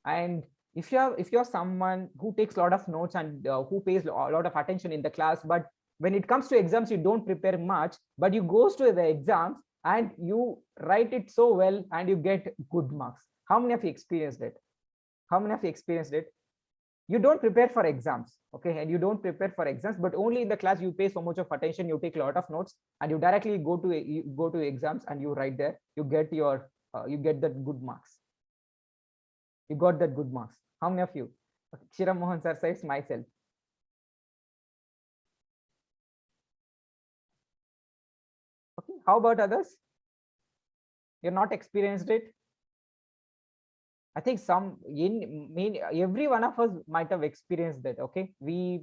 And if you're someone who takes a lot of notes and who pays a lot of attention in the class, but when it comes to exams you don't prepare much, but you goes to the exams and you write it so well and you get good marks. How many of you experienced it? You don't prepare for exams, okay, and you don't prepare for exams, but only in the class you pay so much of attention, you take a lot of notes, and you directly go to exams and you write there, you get that good marks. You got that good marks. How many of you? Shiram Mohan sir says myself. Okay, how about others? You're not experienced it? I think every one of us might have experienced that. Okay, we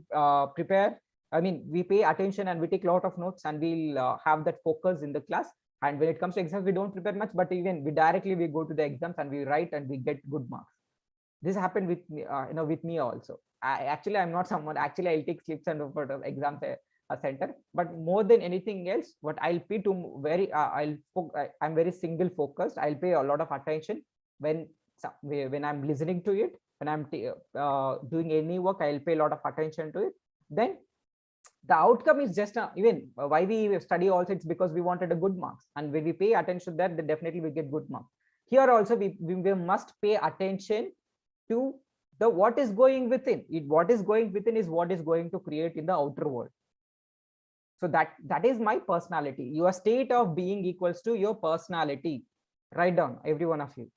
prepare. I mean, we pay attention and we take a lot of notes, and we'll have that focus in the class. And when it comes to exams, we don't prepare much, but even we go to the exams and we write and we get good marks. This happened with me, with me also. I'm not someone. Actually, I'll take slips and for the exam center. But more than anything else, what I'll pay to I'm very single focused. I'll pay a lot of attention when I'm listening to it. When I'm doing any work, I'll pay a lot of attention to it. Then the outcome is just even why we study also, it's because we wanted a good marks, and when we pay attention to that, then definitely we get good marks. Here also we must pay attention to the what is going within it. What is going within is what is going to create in the outer world. So that is my personality. Your state of being equals to your personality. Write down, every one of you.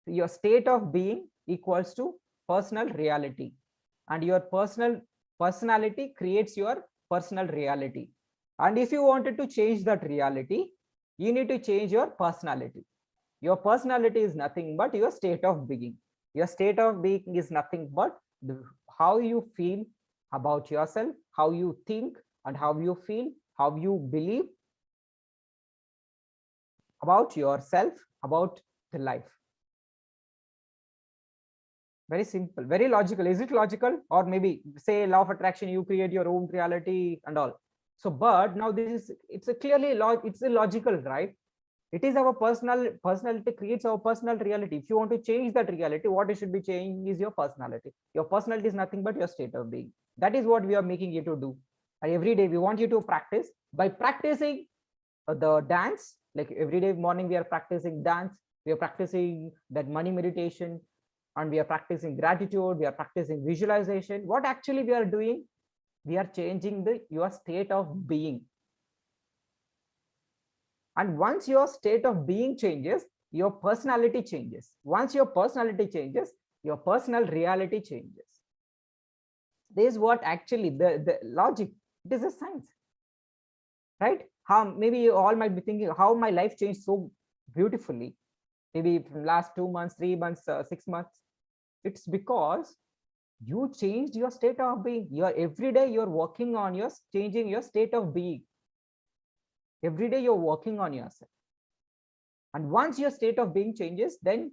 Your state of being equals to personal reality, and your personality creates your personal reality. And if you wanted to change that reality, you need to change your personality. Your personality is nothing but your state of being. Your state of being is nothing but how you feel, about yourself, how you think and how you feel, how you believe about yourself, about the life. Very simple, very logical. Is it logical? Or maybe say law of attraction, you create your own reality and all. So, but now this is, it's a clearly it's illogical, right? It is our personality creates our personal reality. If you want to change that reality, what it should be changing is your personality. Your personality is nothing but your state of being. That is what we are making you to do. And every day we want you to practice. By practicing the dance, like every day morning we are practicing dance, we are practicing that money meditation, and we are practicing gratitude, we are practicing visualization. What actually we are doing, we are changing the your state of being. And once your state of being changes, your personality changes. Once your personality changes, your personal reality changes. This is what actually the logic, it is a science, right? How maybe you all might be thinking how my life changed so beautifully, maybe from last 2 months, 3 months, 6 months. It's because you changed your state of being. You're every day you're working on your changing your state of being. Every day you're working on yourself. And once your state of being changes, then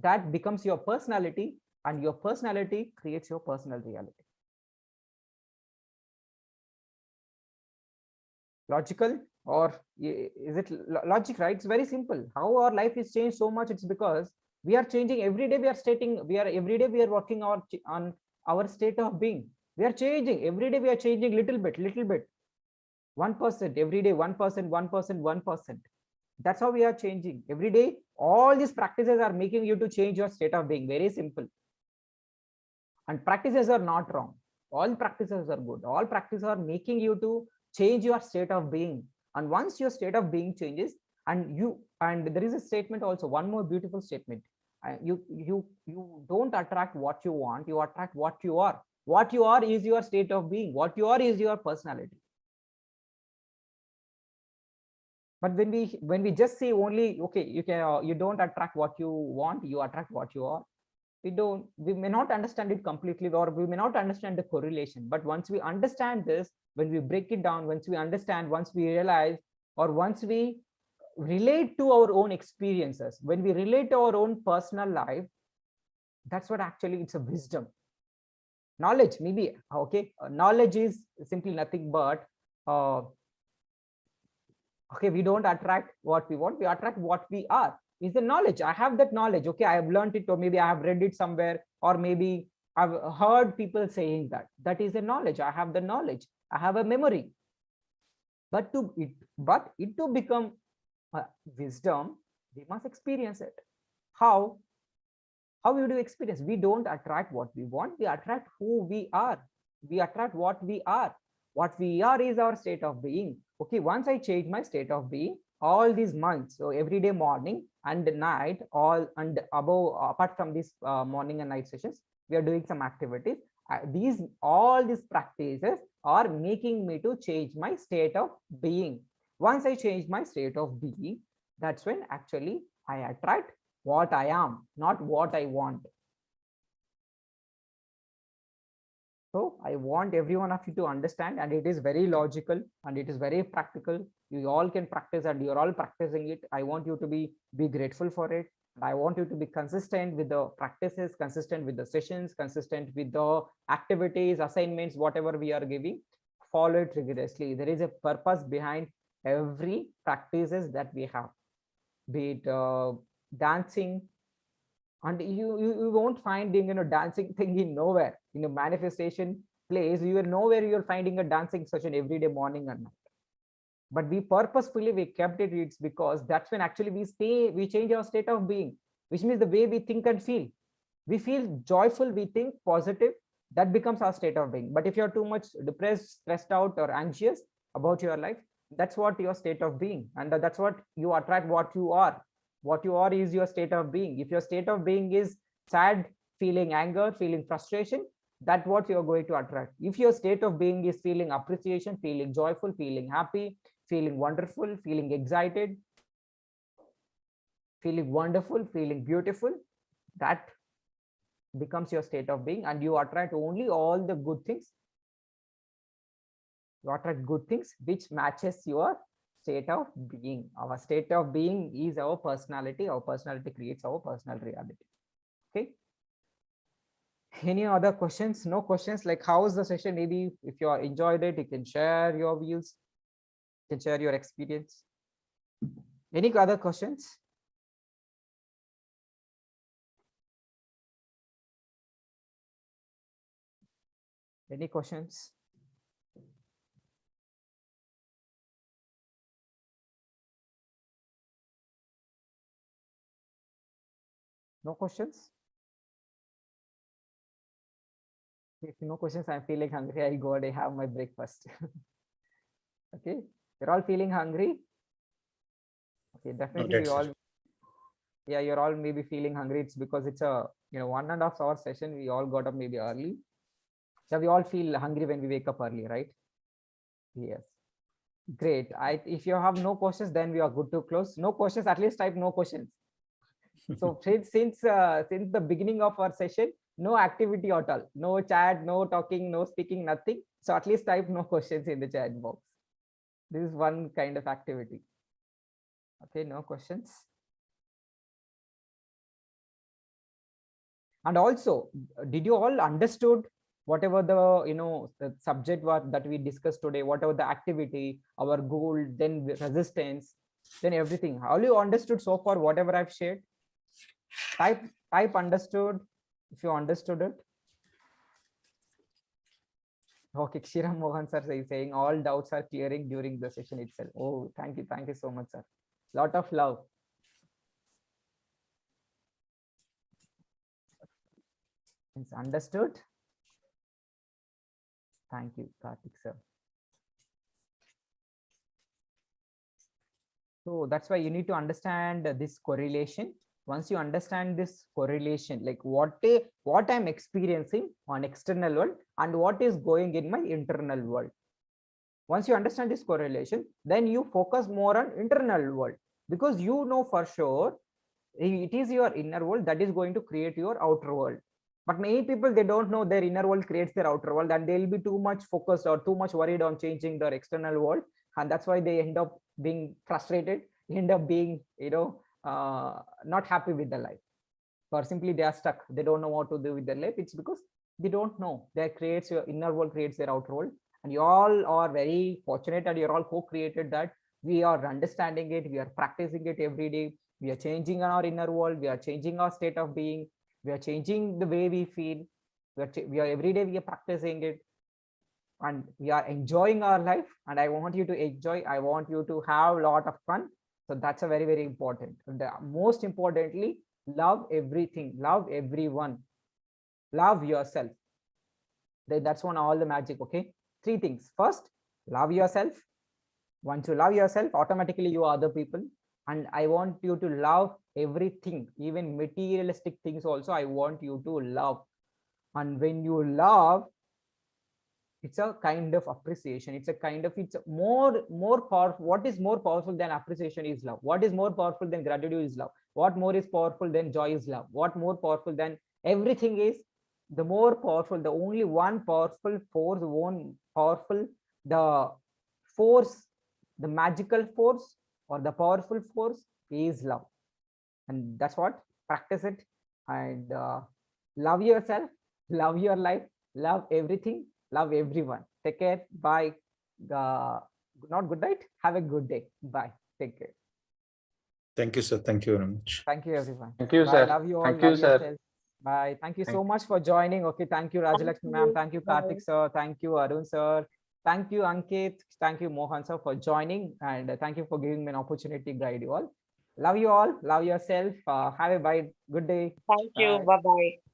that becomes your personality, and your personality creates your personal reality. Logical, or is it logic, right? It's very simple. How our life is changed so much, it's because we are changing every day. We are every day we are working on our state of being. We are changing every day. We are changing little bit, 1% every day, 1%, 1%, 1%. That's how we are changing every day. All these practices are making you to change your state of being. Very simple. And practices are not wrong. All practices are good. All practices are making you to change your state of being. And once your state of being changes, and there is a statement also, one more beautiful statement. You don't attract what you want, you attract what you are. What you are is your state of being. What you are is your personality. But when we just say only, okay, you don't attract what you want, you attract what you are. We may not understand it completely, or we may not understand the correlation. But once we understand this, when we break it down, once we understand, once we realize, or once we relate to our own experiences, when we relate to our own personal life, that's what actually it's a wisdom. Knowledge, maybe, okay, knowledge is simply nothing but okay, we don't attract what we want, we attract what we are. Is the knowledge. I have that knowledge, okay, I have learned it, or maybe I have read it somewhere, or maybe I've heard people saying that is a knowledge. I have the knowledge, I have a memory. But to become wisdom, we must experience it. How we do experience? We don't attract what we want, we attract who we are. We attract what we are. What we are is our state of being. Okay, once I change my state of being, all these months, so every day morning and night, all and above, apart from these morning and night sessions, we are doing some activities. All these practices are making me to change my state of being. Once I change my state of being, that's when actually I attract what I am, not what I want. So I want every one of you to understand, and it is very logical and it is very practical. You all can practice, and you're all practicing it. I want you to be grateful for it. And I want you to be consistent with the practices, consistent with the sessions, consistent with the activities, assignments, whatever we are giving. Follow it rigorously. There is a purpose behind every practices that we have, be it dancing, and you won't find dancing thing in nowhere. In a manifestation place, you are nowhere you're finding a dancing session every day morning and night. But we purposefully we kept it. It's because that's when actually we change our state of being, which means the way we think and feel. We feel joyful, we think positive, that becomes our state of being. But if you're too much depressed, stressed out, or anxious about your life, that's what your state of being, and that's what you attract. What you are. What you are is your state of being. If your state of being is sad, feeling anger, feeling frustration, that's what you're going to attract. If your state of being is feeling appreciation, feeling joyful, feeling happy, feeling wonderful, feeling excited, feeling wonderful, feeling beautiful, that becomes your state of being, and you attract only all the good things You attract good things which matches your state of being. Our state of being is our personality. Our personality creates our personal reality. Okay. Any other questions? No questions. Like, how was the session? Maybe if you enjoyed it, you can share your views. You can share your experience. Any other questions? Any questions? No questions? If no questions, I'm feeling hungry. I go and I have my breakfast. Okay. You're all feeling hungry? Okay, definitely Noted, we sir. all, yeah, you're all maybe feeling hungry. It's because it's a 1.5 hour session. We all got up maybe early. Yeah, we all feel hungry when we wake up early, right? Yes. Great. If you have no questions, then we are good to close. No questions, at least type no questions. So since the beginning of our session, no activity at all, no chat, no talking, no speaking, nothing. So at least type no questions in the chat box. This is one kind of activity. Okay, no questions. And also, did you all understood whatever the subject was that we discussed today, whatever the activity, our goal, then resistance, then everything? All you understood so far, whatever I've shared? Type understood if you understood it. Okay, Kshiram Mohan sir is saying all doubts are clearing during the session itself. Oh, thank you so much, sir. Lot of love. It's understood. Thank you, Karthik sir. So that's why you need to understand this correlation. Once you understand this correlation, like what I'm experiencing on external world and what is going in my internal world. Once you understand this correlation, then you focus more on internal world, because you know for sure it is your inner world that is going to create your outer world. But many people, they don't know their inner world creates their outer world, and they'll be too much focused or too much worried on changing their external world, and that's why they end up being frustrated, end up being not happy with their life, or simply they are stuck, they don't know what to do with their life. It's because they don't know that creates your inner world creates their outer world. And you all are very fortunate, and you're all co-created that. We are understanding it, we are practicing it every day, we are changing our inner world, we are changing our state of being, we are changing the way we feel, we are every day we are practicing it, and we are enjoying our life. And I want you to enjoy, I want you to have a lot of fun. So that's a very important. And most importantly, love everything, love everyone, love yourself. That's one all the magic. Okay, three things. First, love yourself. Once you love yourself, automatically you are other people. And I want you to love everything, even materialistic things also. I want you to love. And when you love, it's a kind of appreciation, it's a kind of, it's more powerful. What is more powerful than appreciation is love. What is more powerful than gratitude is love. What more is powerful than joy is love. What more powerful than everything is, the more powerful, the only one powerful force, one powerful, the force, the magical force or the powerful force is love. And that's what, practice it. And love yourself, love your life, love everything, love everyone. Take care. Bye. Not good night, have a good day. Bye. Take care. Thank you, sir. Thank you very much. Thank you, everyone. Thank you, Bye. sir. Love you all. Thank you, Love sir. yourself. Bye. Thank you so much for joining. Okay, thank you, Rajalakshmi ma'am. Thank you, Karthik sir. Thank you, Arun sir. Thank you, Ankit. Thank you, Mohan sir, for joining. And thank you for giving me an opportunity to guide you all. Love you all. Love yourself. Have a bye. Good day. Thank you. Bye. Bye bye.